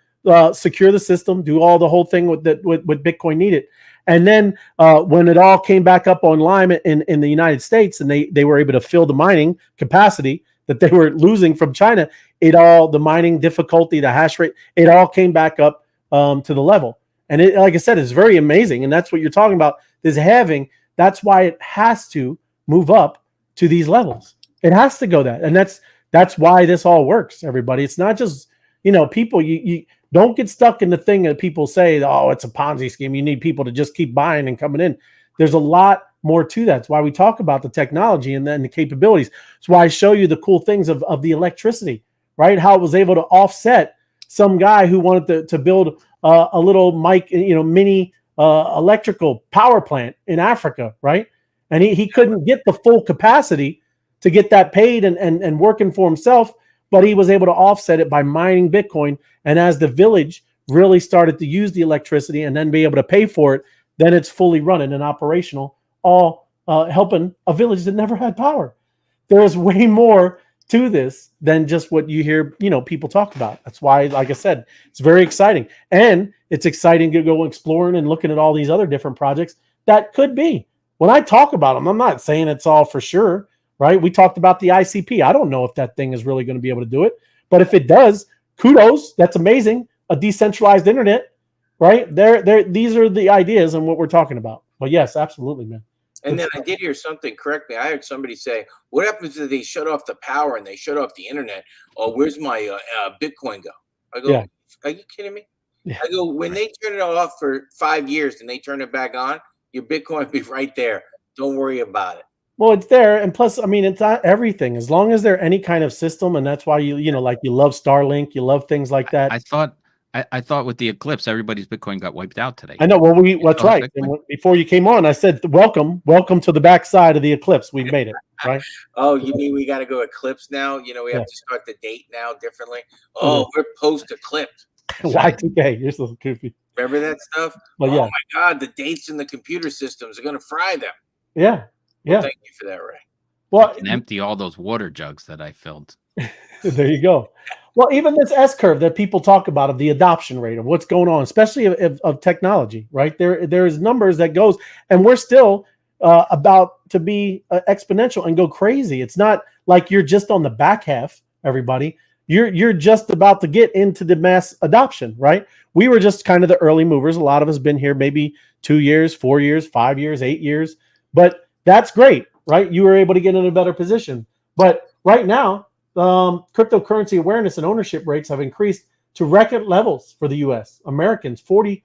secure the system, do all the whole thing with Bitcoin needed. And then when it all came back up online in the United States, and they were able to fill the mining capacity that they were losing from China, the mining difficulty, the hash rate, it all came back up to the level. And it, like I said, it's very amazing. And that's what you're talking about, this halving. That's why it has to move up to these levels. It has to go that. And that's why this all works, everybody. It's not just, people, you don't get stuck in the thing that people say, oh, it's a Ponzi scheme. You need people to just keep buying and coming in. There's a lot more to that. That's why we talk about the technology and then the capabilities. That's why I show you the cool things of the electricity, right? How it was able to offset some guy who wanted to build a little mini electrical power plant in Africa, right? And he couldn't get the full capacity to get that paid and working for himself, but he was able to offset it by mining Bitcoin. And as the village really started to use the electricity and then be able to pay for it, then it's fully running and operational, all helping a village that never had power. There's way more to this than just what you hear, people talk about. That's why, like I said, it's very exciting. And it's exciting to go exploring and looking at all these other different projects that could be. When I talk about them, I'm not saying it's all for sure, right? We talked about the ICP. I don't know if that thing is really going to be able to do it, but if it does, kudos. That's amazing. A decentralized internet, right? These are the ideas and what we're talking about. But yes, absolutely, man. And then I did hear something, correct me. I heard somebody say, what happens if they shut off the power and they shut off the internet? Oh, where's my Bitcoin go? I go, Yeah. Are you kidding me? Yeah. I go, when they turn it off for 5 years and they turn it back on, your Bitcoin will be right there. Don't worry about it. Well, it's there. And plus, I mean, it's not everything. As long as there's any kind of system, and that's why you love Starlink, you love things like that. I thought with the eclipse, everybody's Bitcoin got wiped out today. I know. Well, that's right. And before you came on, I said, welcome to the backside of the eclipse. We've made it, right? Oh, you mean we got to go eclipse now? We have to start the date now differently. Oh, we're post-eclipse. Y2K, you're so goofy. Remember that stuff? Well, oh, my God, the dates in the computer systems are going to fry them. Yeah. Well, thank you for that, Ray. Well, and empty all those water jugs that I filled. There you go. Well, even this S-curve that people talk about of the adoption rate of what's going on, especially of technology, right? There's numbers that goes, and we're still about to be exponential and go crazy. It's not like you're just on the back half, everybody. You're just about to get into the mass adoption, right? We were just kind of the early movers. A lot of us been here maybe 2 years, 4 years, 5 years, 8 years, but that's great, right? You were able to get in a better position. But right now, cryptocurrency awareness and ownership rates have increased to record levels for the U.S. Americans, 40%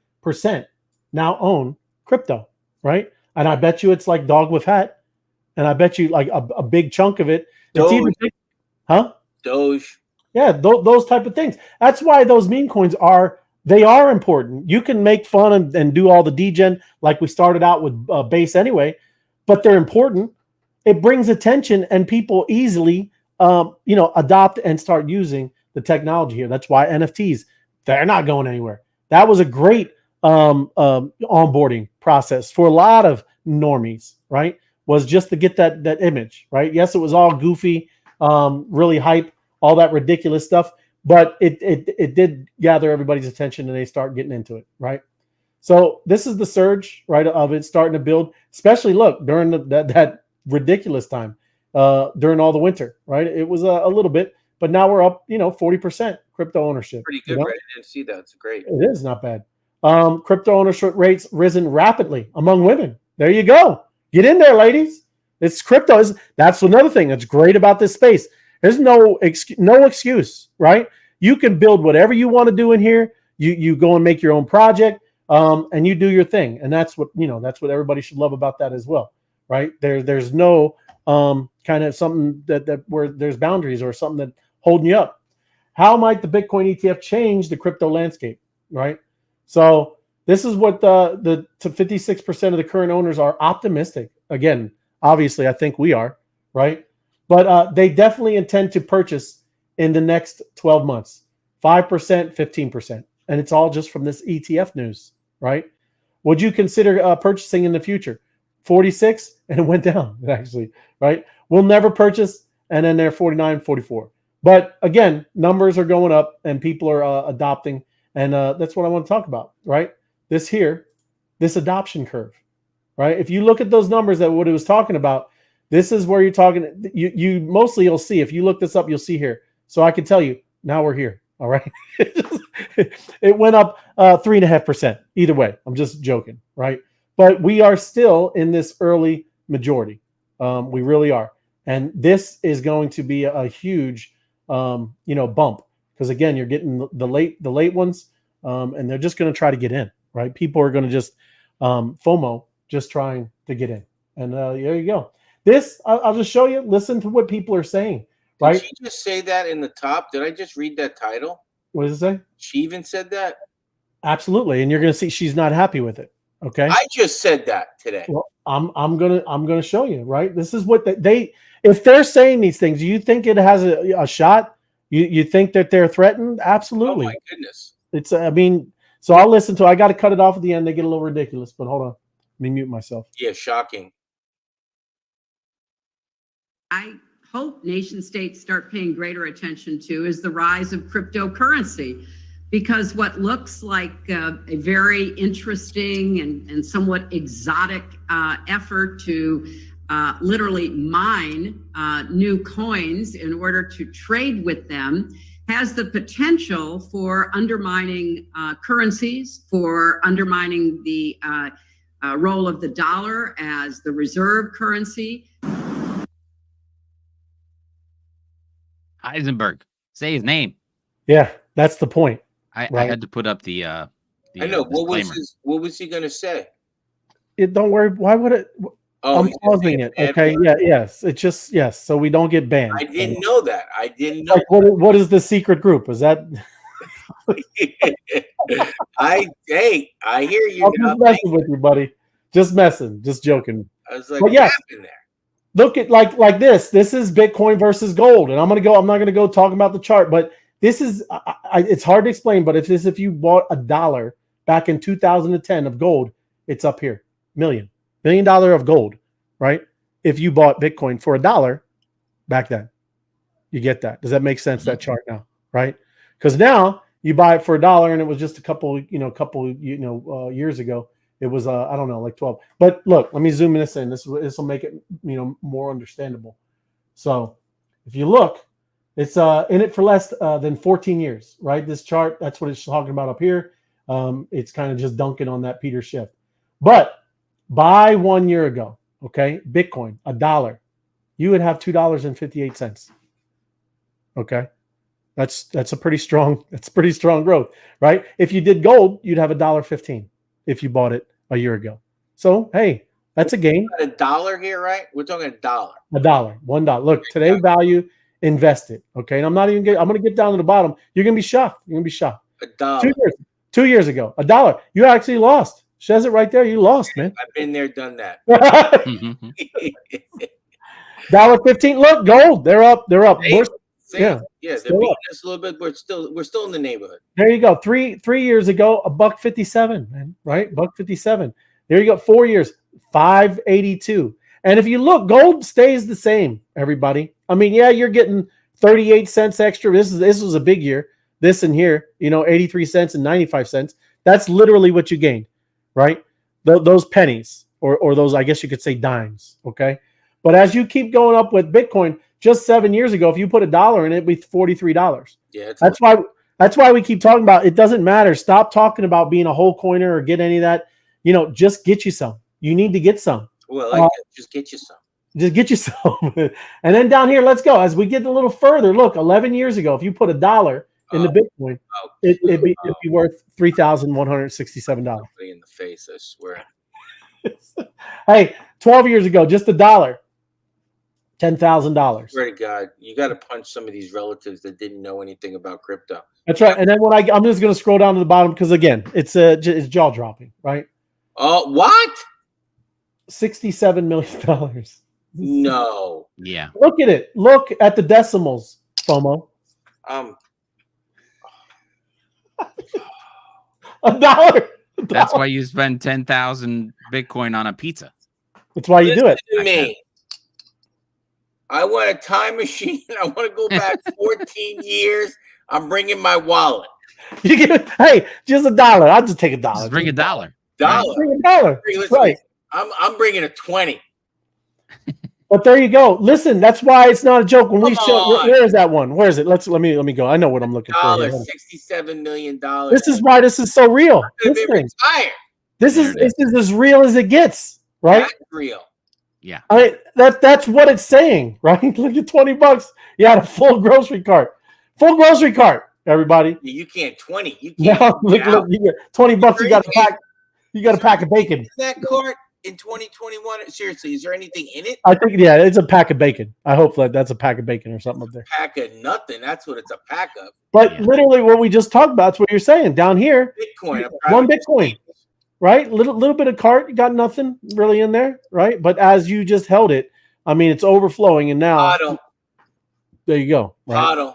now own crypto, right? And I bet you it's like dog with hat. And I bet you like a big chunk of it. Doge. Huh? Doge. Yeah, those type of things. That's why those meme coins are important. You can make fun and do all the degen like we started out with base anyway, but they're important. It brings attention and people easily adopt and start using the technology here. That's why NFTs, they're not going anywhere. That was a great onboarding process for a lot of normies, right? Was just to get that image, right? Yes, it was all goofy, really hype, all that ridiculous stuff, but it did gather everybody's attention and they start getting into it, right? So this is the surge, right, of it starting to build, especially look during that ridiculous time. During all the winter, right? It was a little bit, but now we're up, 40% crypto ownership. Pretty good, right? I didn't see that. It's great. It is not bad. Crypto ownership rates risen rapidly among women. There you go. Get in there, ladies. It's crypto. That's another thing that's great about this space. There's no excuse, right? You can build whatever you want to do in here. You go and make your own project, and you do your thing. And that's what everybody should love about that as well, right? There's no kind of something that where there's boundaries or something that holding you up. How might the Bitcoin ETF change the crypto landscape, right? So this is what the 56% of the current owners are optimistic. Again, obviously, I think we are, right? But they definitely intend to purchase in the next 12 months, 5%, 15%. And it's all just from this ETF news, right? Would you consider purchasing in the future? 46, and it went down, actually, right? We'll never purchase, and then they're 49, 44. But again, numbers are going up, and people are adopting, and that's what I want to talk about, right? This adoption curve, right? If you look at those numbers that what it was talking about, this is where you're talking. You mostly you'll see if you look this up, you'll see here. So I can tell you now we're here. All right, it went up 3.5%. Either way, I'm just joking, right? But we are still in this early majority. We really are, and this is going to be a huge, bump because again, you're getting the late ones, and they're just going to try to get in, right? People are going to just FOMO, just trying to get in, and there you go. This I'll just show you. Listen to what people are saying. Right? Did she just say that in the top? Did I just read that title? What does it say? She even said that? Absolutely. And you're going to see she's not happy with it. Okay. I just said that today. Well, I'm gonna show you, right? This is what if they're saying these things, do you think it has a shot? You think that they're threatened? Absolutely. Oh my goodness. So I'll listen to it. I got to cut it off at the end. They get a little ridiculous, but hold on. Let me mute myself. Yeah, shocking. I hope nation states start paying greater attention to is the rise of cryptocurrency, because what looks like a very interesting and somewhat exotic effort to literally mine new coins in order to trade with them has the potential for undermining currencies, for undermining the role of the dollar as the reserve currency. Heisenberg, say his name. Yeah, that's the point. I had to put up the I know. What was he going to say? Don't worry. Why would it? Oh, I'm pausing it. Okay. Yeah. Yes. It's just yes. So we don't get banned. I didn't know that. I didn't know. Like, what is the secret group? Is that? I hear you. I'm just messing with you, buddy. Just messing. Just joking. I was like, what happened there? Look at like this. This is Bitcoin versus gold, and I'm not gonna go talk about the chart, but this is it's hard to explain. But if you bought $1 back in 2010 of gold, it's up here, $1 million of gold, right? If you bought Bitcoin for $1 back then, you get that. Does that make sense? That chart now, right? Because now you buy it for $1, and it was just a couple years ago. It was I don't know, like 12. But look, let me zoom this in. This will make it more understandable. So if you look, it's in it for less than 14 years, right? This chart, that's what it's talking about up here. It's kind of just dunking on that Peter Schiff. But by 1 year ago, okay, Bitcoin, $1, you would have $2.58. Okay. That's a pretty strong growth, right? If you did gold, you'd have $1.15 if you bought it a year ago. So hey, that's a gain. $1 here, right? We're talking $1. $1. Look, today value invested. Okay, and I'm going to get down to the bottom. You're gonna be shocked. $1. 2 years ago, $1. You actually lost. Says it right there. You lost, man. I've been there, done that. $1.15. Look, gold. They're up. Yeah, they're beating us a little bit. We're still in the neighborhood. There you go. Three years ago, $1.57, man. Right, $1.57. There you go. 4 years, $5.82. And if you look, gold stays the same. Everybody. I mean, yeah, you're getting 38 cents extra. This was a big year. This and here, 83 cents and 95 cents. That's literally what you gained, right? Those pennies or those, I guess you could say dimes. Okay, but as you keep going up with Bitcoin. Just 7 years ago, if you put $1 in it, it'd be $43. Yeah, that's why we keep talking about it. Doesn't matter. Stop talking about being a whole coiner or get any of that. Just get you some. You need to get some. Well, just get you some. Just get yourself. And then down here, let's go. As we get a little further, look, 11 years ago, if you put $1 in the Bitcoin, it'd be worth $3,167. In the face, I swear. Hey, 12 years ago, just $1, $10,000. Swear to God, you got to punch some of these relatives that didn't know anything about crypto. That's right. And then when I'm just going to scroll down to the bottom because again, it's jaw dropping, right? Oh, what? $67 million. No. Yeah. Look at it. Look at the decimals, FOMO. $1. That's why you spend 10,000 Bitcoin on a pizza. That's why you do it. To me, I want a time machine. I want to go back 14 years. I'm bringing my wallet. Hey, just $1. I'll just take $1. Just bring $1. Dollar. Bring $1. Listen, Right. I'm bringing a 20. But there you go. Listen, that's why it's not a joke. When we Come show, on. where is that one? Where is it? Let me go. I know what I'm looking for. Here. $67 million. This is why this is so real. This thing. Retired. This is as real as it gets, right? That's real. Yeah. I mean, that's what it's saying, right? Look at $20. You had a full grocery cart. Full grocery cart, everybody. You can't 20. You can't. Now, look, you get $20. You got a pack of bacon. That cart in 2021. Seriously, is there anything in it? I think it's a pack of bacon. I hope that's a pack of bacon or something up there. Pack of nothing. That's what it's a pack of. But literally, what we just talked about is what you're saying down here. Bitcoin. One Bitcoin, right? Little bit of cart. You got nothing really in there, right? But as you just held it, I mean, it's overflowing, and now there you go. Right? Hodl.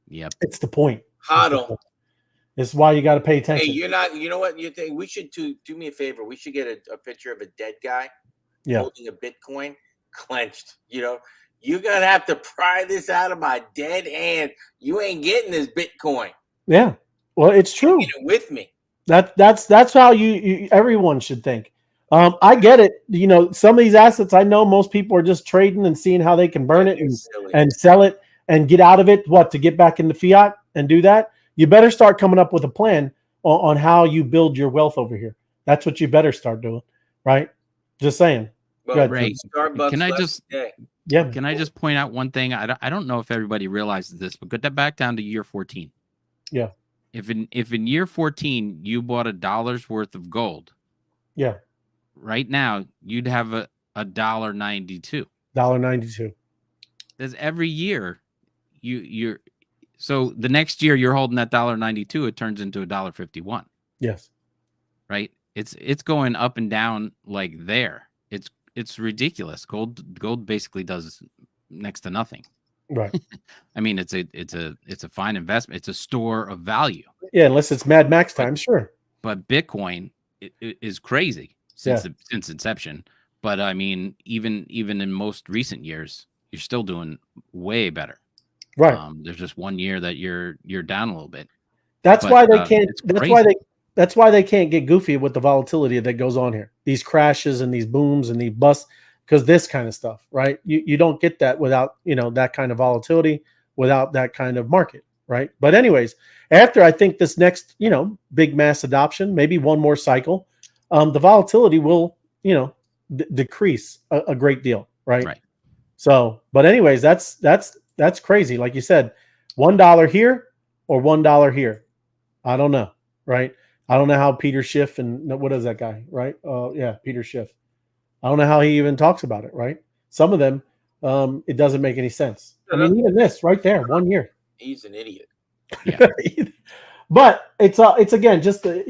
Yep. It's the point. Hodl. It's why you got to pay attention. Hey, you're not. You know what? You think we should do me a favor? We should get a picture of a dead guy holding a Bitcoin clenched. You know, you're gonna have to pry this out of my dead hand. You ain't getting this Bitcoin. Yeah. Well, it's true. Get it with me. That's how you everyone should think. I get it. You know, some of these assets, I know most people are just trading and seeing how they can burn it and sell it and get out of it. What, to get back into fiat and do that? You better start coming up with a plan on how you build your wealth over here. That's what you better start doing, right? Just saying. Well, Ray, Starbucks can I just point out one thing? I don't know if everybody realizes this, but get that back down to year 14. Yeah. If in year 14 you bought $1 worth of gold, right now you'd have a $1.92. $1.92. There's every year you're so the next year you're holding that $1.92, it turns into $1.51. Yes. Right? It's going up and down like there. It's ridiculous. Gold basically does next to nothing. Right. I mean, it's a fine investment. It's a store of value. Yeah, unless it's Mad Max time, sure. But Bitcoin is crazy since inception. But I mean, even in most recent years, you're still doing way better. Right. There's just 1 year that you're down a little bit. That's why they can't. That's why they can't get goofy with the volatility that goes on here. These crashes and these booms and these busts, because this kind of stuff, right? You don't get that without that kind of volatility, without that kind of market, right? But anyways, after I think this next big mass adoption, maybe one more cycle, the volatility will decrease a great deal, right? Right. So, but anyways, that's crazy. Like you said, $1 here or $1 here. I don't know, right? I don't know how Peter Schiff and what is that guy, right? Peter Schiff. I don't know how he even talks about it, right? Some of them, it doesn't make any sense. I mean, even this right there, 1 year. He's an idiot. Yeah. But it's again just they're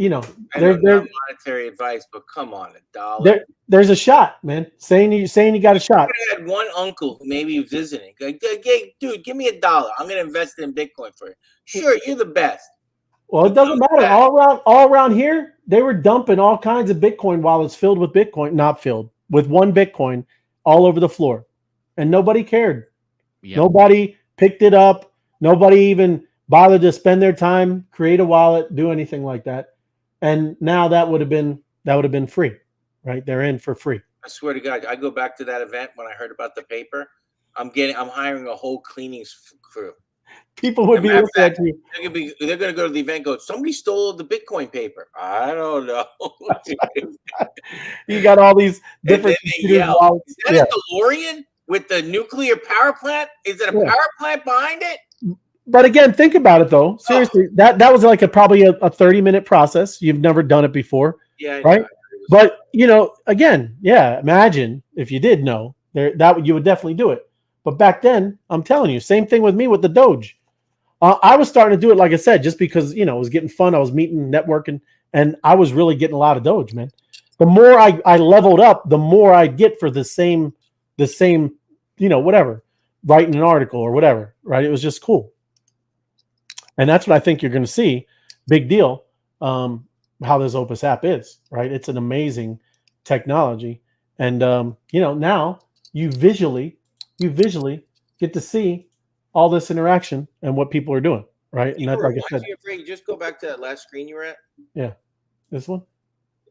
monetary advice, but come on, $1. There's a shot, man. Saying you got a shot. I had one uncle who maybe visiting. Like, hey, dude, give me $1. I'm gonna invest in Bitcoin for you. Sure, you're the best. Well, it doesn't matter. All around here, they were dumping all kinds of Bitcoin wallets filled with Bitcoin, not filled with one Bitcoin, all over the floor, and nobody cared. Yep. Nobody picked it up. Nobody even bothered to spend their time, create a wallet, do anything like that. And now that would have been free, right? They're in for free. I swear to God, I go back to that event when I heard about the paper. I'm hiring a whole cleaning crew. People would be looking at you. They're going to go to the event and go, somebody stole the Bitcoin paper. I don't know. You got all these different yell, is that a DeLorean with the nuclear power plant? Is it a power plant behind it? But again, think about it though. Seriously, that was like probably a 30-minute process. You've never done it before. Yeah, right. But again, imagine if you did know that you would definitely do it. But back then, I'm telling you, same thing with me with the Doge. I was starting to do it, like I said, just because it was getting fun. I was meeting, networking, and I was really getting a lot of Doge, man. The more I leveled up, the more I'd get for the same, whatever, writing an article or whatever, right? It was just cool. And that's what I think you're going to see. Big deal. How this Opus app is, right? It's an amazing technology. And, now you visually get to see all this interaction and what people are doing, right? And that's like I said. Just go back to that last screen you were at. Yeah. This one?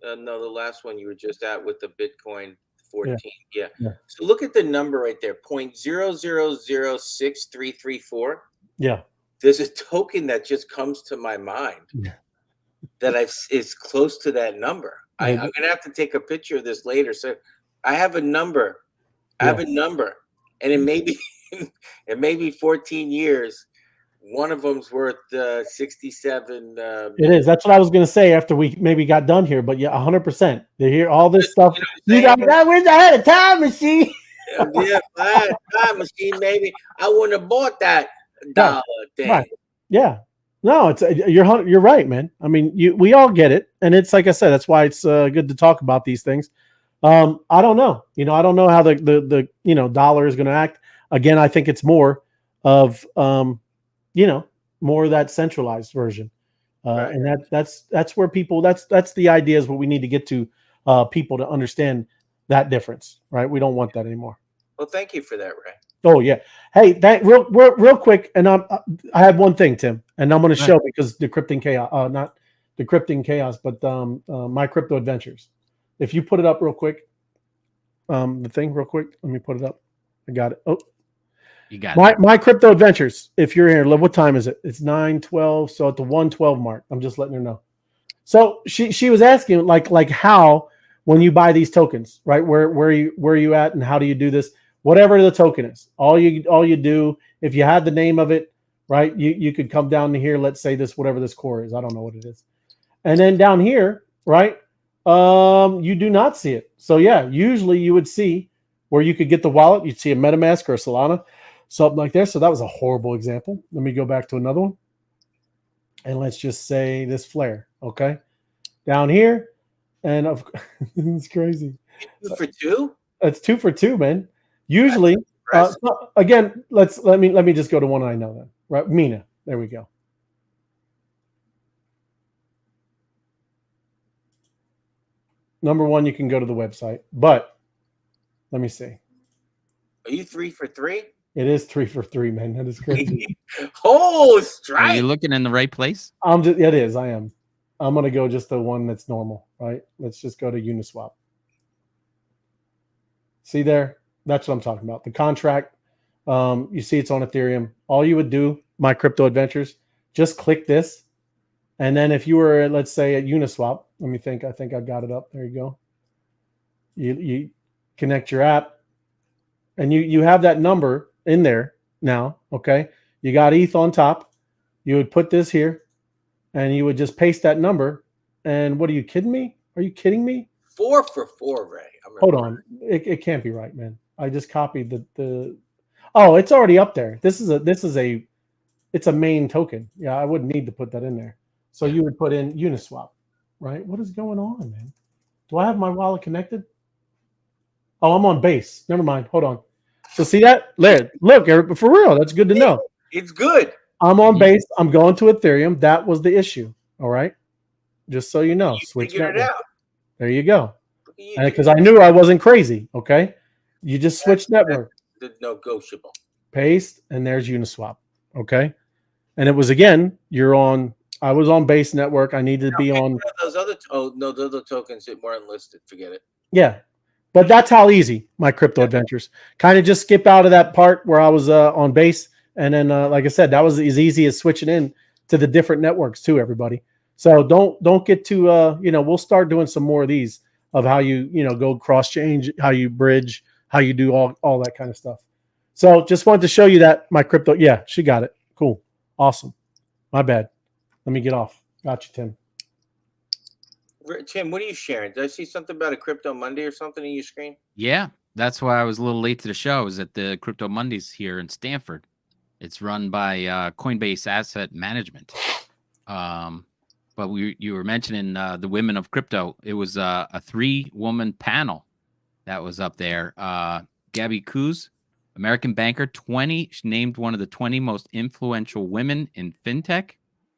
No, the last one you were just at with the Bitcoin 14. Yeah. So look at the number right there, 0.00063334. Yeah. There's a token that just comes to my mind that is close to that number. I'm going to have to take a picture of this later. So I have a number. And it may be 14 years. One of them's worth 67. It is. That's what I was going to say after we maybe got done here. But yeah, 100%. They hear all this stuff. I wish I had a time machine. Yeah, if I had a time machine, maybe I wouldn't have bought that dollar thing. Right. Yeah. No, you're right, man. I mean, we all get it, and it's like I said, that's why it's good to talk about these things. I don't know. I don't know how the dollar is going to act. Again, I think it's more of more of that centralized version, right. And that's where people that's the idea is what we need to get to people to understand that difference, right? We don't want that anymore. Well, thank you for that, Ray. Oh yeah. Hey, real quick, and I have one thing, Tim, and I'm going to show because decrypting chaos, not decrypting chaos, but my crypto adventures. If you put it up real quick, the thing real quick. Let me put it up. I got it. Oh, you got it. My crypto adventures. If you're here, what time is it? It's 9:12. So at the 1:12 mark, I'm just letting her know. So she was asking like how when you buy these tokens, right? Where are you at, and how do you do this? Whatever the token is, all you do, if you had the name of it, right, you could come down to here, let's say this, whatever this core is, I don't know what it is. And then down here, right, you do not see it. So yeah, usually you would see where you could get the wallet, you'd see a MetaMask or a Solana, something like that. So that was a horrible example. Let me go back to another one. And let's just say this Flare, okay? Down here, and it's crazy. 2 for 2? It's 2 for 2, man. Usually, again, let me just go to one I know then. Right, Mina. There we go. Number one, you can go to the website, but let me see. Are you 3 for 3? It is 3 for 3, man. That is crazy. Oh, strike! Are you looking in the right place? It is. I am. I'm gonna go just the one that's normal, right? Let's just go to Uniswap. See there? That's what I'm talking about. The contract, you see it's on Ethereum. All you would do, my crypto adventures, just click this. And then if you were, let's say at Uniswap, let me think. I think I got it up. There you go. You connect your app and you have that number in there now. Okay. You got ETH on top. You would put this here and you would just paste that number. And what are you kidding me? Are you kidding me? 4 for 4, Ray. Hold on. It can't be right, man. I just copied the oh, it's already up there. It's a main token. Yeah, I wouldn't need to put that in there. So you would put in Uniswap, right? What is going on, man? Do I have my wallet connected? Oh, I'm on base. Never mind. Hold on. So see that? Look, Eric, for real, that's good to know. It's good. I'm on base. I'm going to Ethereum. That was the issue. All right. Just so you know. Switch it out. There you go. Because I knew I wasn't crazy. Okay. You just switch network. Negotiable. Paste, and there's Uniswap. Okay. And it was again, I was on base network. I needed to be on those other tokens that weren't listed. Forget it. Yeah. But that's how easy my crypto adventures. Kind of just skip out of that part where I was on base And then, like I said, that was as easy as switching in to the different networks too, everybody. So don't get too, we'll start doing some more of these of how you, go cross change, how you bridge, how you do all that kind of stuff. So just wanted to show you that my crypto. Yeah, she got it. Cool. Awesome. My bad. Let me get off. Got you, Tim. Tim, what are you sharing? Did I see something about a Crypto Monday or something on your screen? Yeah, that's why I was a little late to the show. I was at the Crypto Mondays here in Stanford. It's run by Coinbase Asset Management. But you were mentioning the women of crypto. It was a 3-woman panel that was up there. Gabby Coos, American banker, she named one of the 20 most influential women in fintech.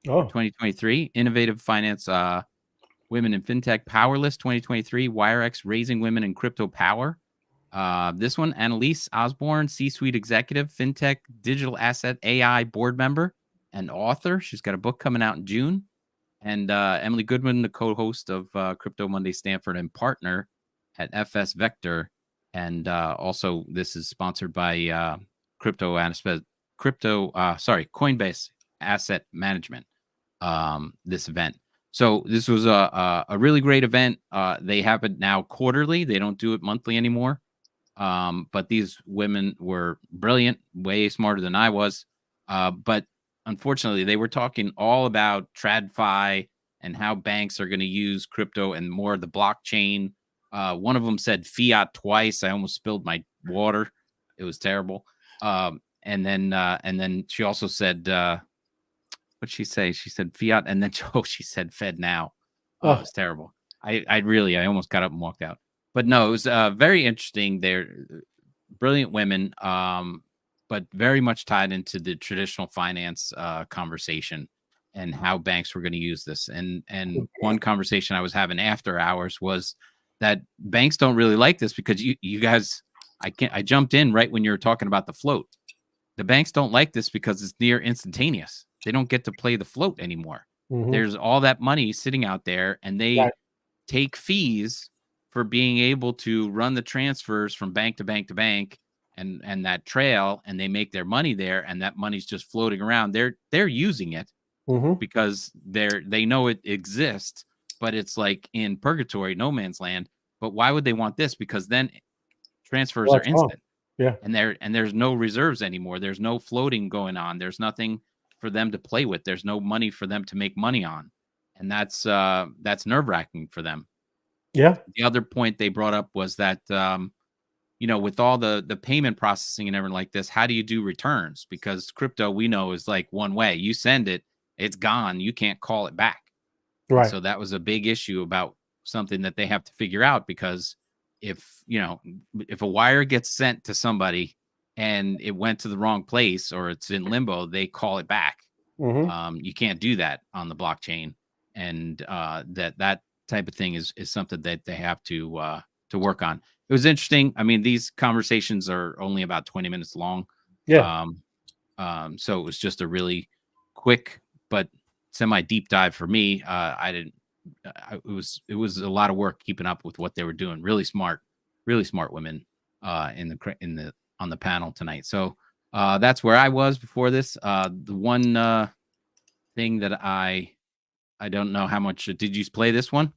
2023. Innovative Finance Women in Fintech Power List 2023. WireX Raising Women in Crypto Power. This one, Annalise Osborne, C-suite executive, fintech, digital asset, AI board member, and author. She's got a book coming out in June. And Emily Goodman, the co-host of Crypto Monday Stanford and partner at FS Vector. And also, this is sponsored by Coinbase Asset Management. This event. So this was a really great event. They have it now quarterly. They don't do it monthly anymore. But these women were brilliant, way smarter than I was. But unfortunately, they were talking all about TradFi and how banks are going to use crypto and more of the blockchain. One of them said fiat twice. I almost spilled my water. It was terrible. And then she also said, what'd she say? She said fiat, and then she said Fed now. Oh, it was terrible. I almost got up and walked out. But no, it was very interesting. They're brilliant women, but very much tied into the traditional finance conversation and how banks were going to use this. And one conversation I was having after hours was that banks don't really like this because you guys, I jumped in right when you were talking about the float. The banks don't like this because it's near instantaneous. They don't get to play the float anymore. Mm-hmm. There's all that money sitting out there, and they take fees for being able to run the transfers from bank to bank to bank and that trail, and they make their money there, and that money's just floating around. They're using it because they know it exists, but it's like in purgatory, no man's land. But why would they want this? Because then transfers are instant. Yeah. And there's no reserves anymore. There's no floating going on. There's nothing for them to play with. There's no money for them to make money on. And that's nerve-wracking for them. Yeah. The other point they brought up was that with all the payment processing and everything like this, how do you do returns? Because crypto, we know, is like one way. You send it, it's gone. You can't call it back. Right. And so that was a big issue about something that they have to figure out, because if a wire gets sent to somebody and it went to the wrong place or it's in limbo, they call it back. You can't do that on the blockchain, and that type of thing is something that they have to work on. It was interesting. I mean, these conversations are only about 20 minutes long. Yeah. So it was just a really quick but semi deep dive for me. It was a lot of work keeping up with what they were doing. Really smart women on the panel tonight. So that's where I was before this. The one thing that I don't know how much did you play this one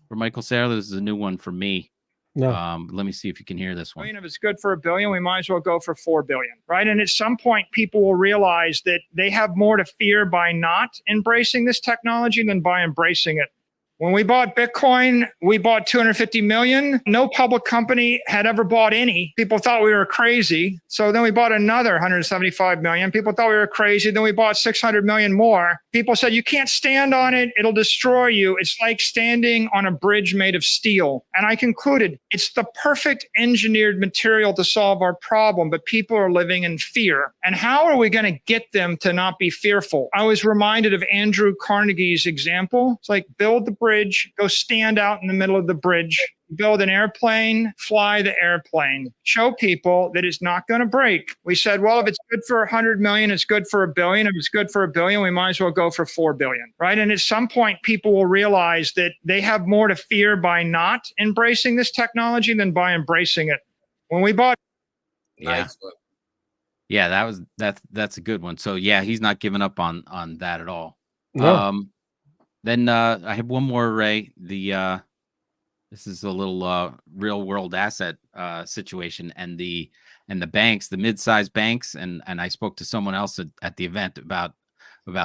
for Michael Sarah? This is a new one for me. No. Let me see if you can hear this one. If it's good for $1 billion, we might as well go for $4 billion, right? And at some point, people will realize that they have more to fear by not embracing this technology than by embracing it. When we bought Bitcoin, we bought 250 million. No public company had ever bought any. People thought we were crazy. So then we bought another 175 million. People thought we were crazy. Then we bought 600 million more. People said, you can't stand on it. It'll destroy you. It's like standing on a bridge made of steel. And I concluded, it's the perfect engineered material to solve our problem, but people are living in fear. And how are we going to get them to not be fearful? I was reminded of Andrew Carnegie's example. It's like build the bridge, go stand out in the middle of the bridge, build an airplane, fly the airplane, show people that it's not going to break. We said, well, if it's good for 100 million, it's good for $1 billion. If it's good for $1 billion, we might as well go for $4 billion, right? And at some point, people will realize that they have more to fear by not embracing this technology than by embracing it. When we bought... Yeah. Yeah, that's a good one. So yeah, he's not giving up on that at all. No. Then I have one more, Ray. This is a little real world asset situation, and the banks, the mid-sized banks, and I spoke to someone else at the event about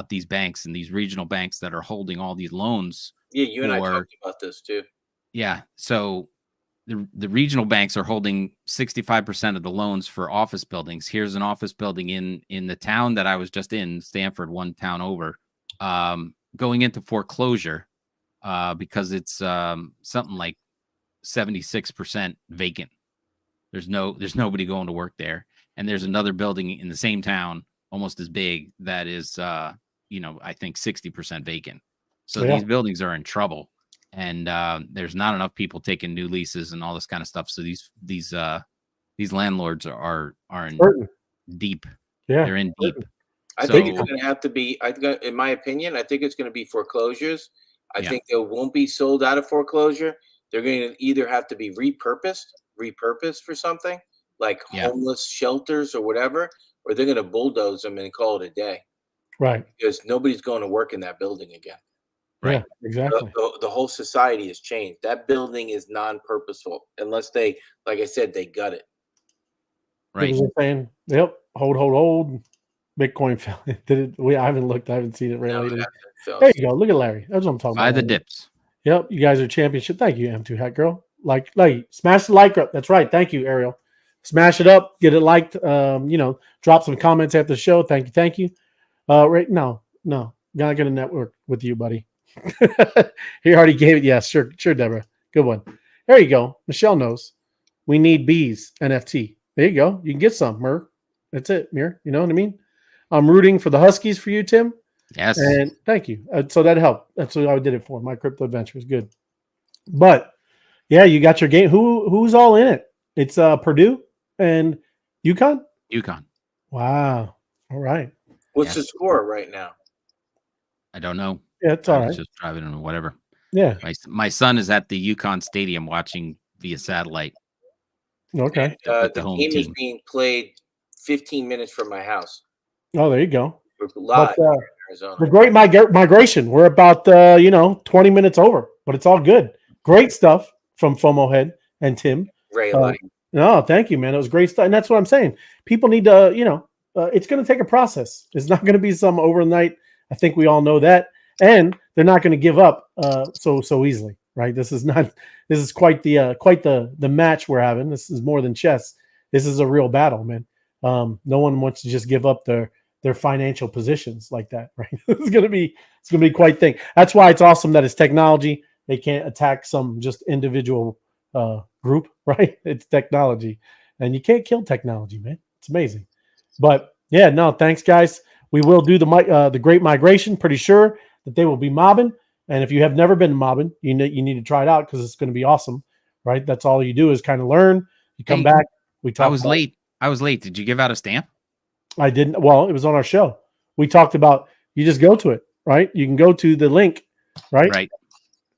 these banks and these regional banks that are holding all these loans. Yeah, you and I talked about this too. Yeah, so the regional banks are holding 65% of the loans for office buildings. Here's an office building in the town that I was just in, Stanford, one town over, going into foreclosure because it's something like 76% vacant. There's nobody going to work there. And there's another building in the same town, almost as big, that is I think 60% vacant. So these buildings are in trouble. And there's not enough people taking new leases and all this kind of stuff. So these landlords are in deep. Yeah, they're in deep. I think it's going to have to be. In my opinion, I think it's going to be foreclosures. I think they won't be sold out of foreclosure. They're going to either have to be repurposed for something like homeless shelters or whatever, or they're going to bulldoze them and call it a day. Right. Because nobody's going to work in that building again. Right. Yeah, exactly. The whole society has changed. That building is non-purposeful unless they, like I said, they gut it. Right. Saying, yep. Hold. Bitcoin fell. Did it? I haven't looked. I haven't seen it lately. There you go. Look at Larry. That's what I'm talking about. Buy the dips. Yep. You guys are championship. Thank you, M2 Hat Girl. Like, smash the like up. That's right. Thank you, Ariel. Smash it up. Get it liked. Drop some comments after the show. Thank you. Right. No. Not gonna network with you, buddy. He already gave it. Yeah, sure, Deborah. Good one. There you go. Michelle knows. We need bees NFT. There you go. You can get some, Mer. That's it, Mir. You know what I mean? I'm rooting for the Huskies for you, Tim. Yes. And thank you. So that helped. That's what I did it for. My crypto adventure is good. But yeah, you got your game. Who's all in it? It's Purdue and UConn? UConn. Wow. All right. What's the score right now? I don't know. Yeah, it's all right. Just driving or whatever. Yeah. My son is at the UConn stadium watching via satellite. Okay. And, the game is being played 15 minutes from my house. Oh, there you go. We're live in Arizona. The great migration. We're about 20 minutes over, but it's all good. Great stuff from FOMO Head and Tim. Ray, no, thank you, man. It was great stuff, and that's what I'm saying. People need to, it's going to take a process. It's not going to be some overnight. I think we all know that, and they're not going to give up so easily, right? This is quite the match we're having. This is more than chess. This is a real battle, man. No one wants to just give up their financial positions like that, right? It's gonna be quite thing. That's why it's awesome that it's technology. They can't attack some just individual group, right? It's technology, and you can't kill technology, man. It's amazing. But yeah, no, thanks, guys. We will do the Great Migration. Pretty sure that they will be mobbing. And if you have never been mobbing, you need to try it out because it's going to be awesome, right? That's all you do is kind of learn. You come back. We talk. I was late. Did you give out a stamp? I didn't. Well, it was on our show. We talked about you just go to it, right? You can go to the link, right? Right.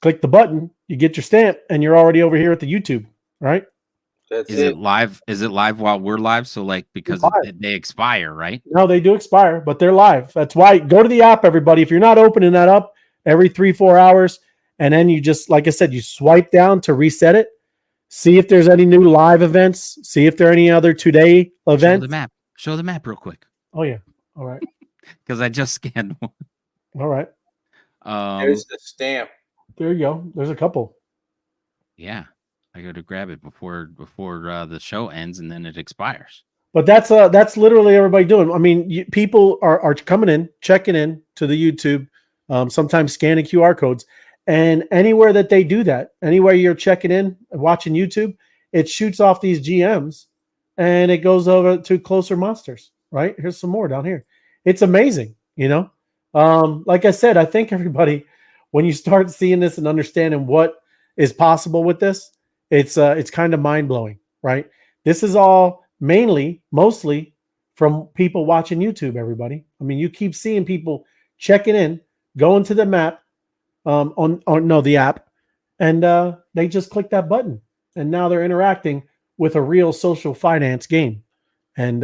Click the button, you get your stamp, and you're already over here at the YouTube, right? Is it live? Is it live while we're live? So because they expire, right? No, they do expire, but they're live. That's why go to the app, everybody. If you're not opening that up every 3-4 hours, and then you just, like I said, you swipe down to reset it. See if there's any new live events. See if there are any other today events. Show the map real quick. Oh yeah. All right. Because I just scanned one. All right. There's the stamp. There you go. There's a couple. Yeah, I go to grab it before the show ends, and then it expires. But that's literally everybody doing. I mean, people are coming in, checking in to the YouTube, sometimes scanning QR codes, and anywhere that they do that, anywhere you're checking in, watching YouTube, it shoots off these GMs, and it goes over to closer monsters. Right here's some more down here. It's amazing, Like I said, I think everybody, when you start seeing this and understanding what is possible with this, it's kind of mind blowing, right? This is all mostly from people watching YouTube. Everybody, I mean, you keep seeing people checking in, going to the map, the app, and they just click that button, and now they're interacting with a real social finance game. And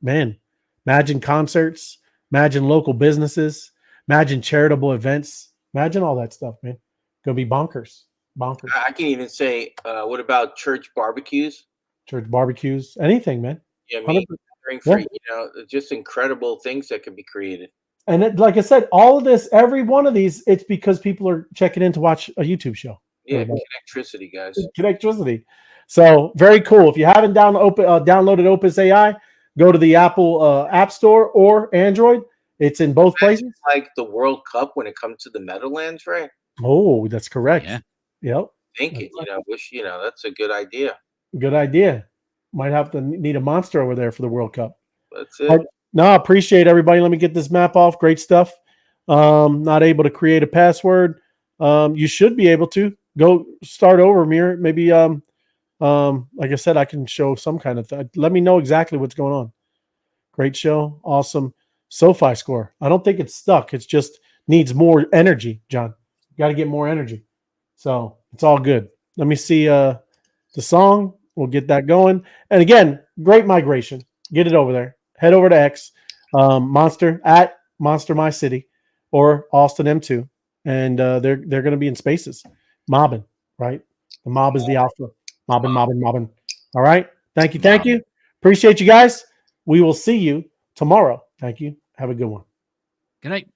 man, Imagine concerts. Imagine local businesses. Imagine charitable events. Imagine all that stuff, man. Gonna be bonkers. Bonkers. I can even say, what about church barbecues? Church barbecues. Anything, man. Yeah, I mean, 100%. for Yeah. just incredible things that can be created. And like I said, all of this, every one of these, it's because people are checking in to watch a YouTube show. Yeah, connectivity, guys. Connectivity. So very cool. If you haven't downloaded Opus AI, go to the Apple App Store or Android. It's in both places. Like the World Cup when it comes to the Meadowlands, right? Oh, that's correct. Yeah. Yep. Thinking, that's a good idea. Good idea. Might have to need a monster over there for the World Cup. That's it. No, appreciate everybody. Let me get this map off. Great stuff. Not able to create a password. You should be able to go start over, Mir. Maybe like I said, I can show some kind of thing. Let me know exactly what's going on. Great show. Awesome. SoFi score. I don't think it's stuck. It's just needs more energy, John. Got to get more energy. So it's all good. Let me see the song. We'll get that going. And again, great migration. Get it over there. Head over to X, Monster at Monster My City or Austin M2. And they're going to be in spaces. Mobbing, right? The mob is the alpha. Mobbing. All right. Thank you. Appreciate you guys. We will see you tomorrow. Thank you. Have a good one. Good night.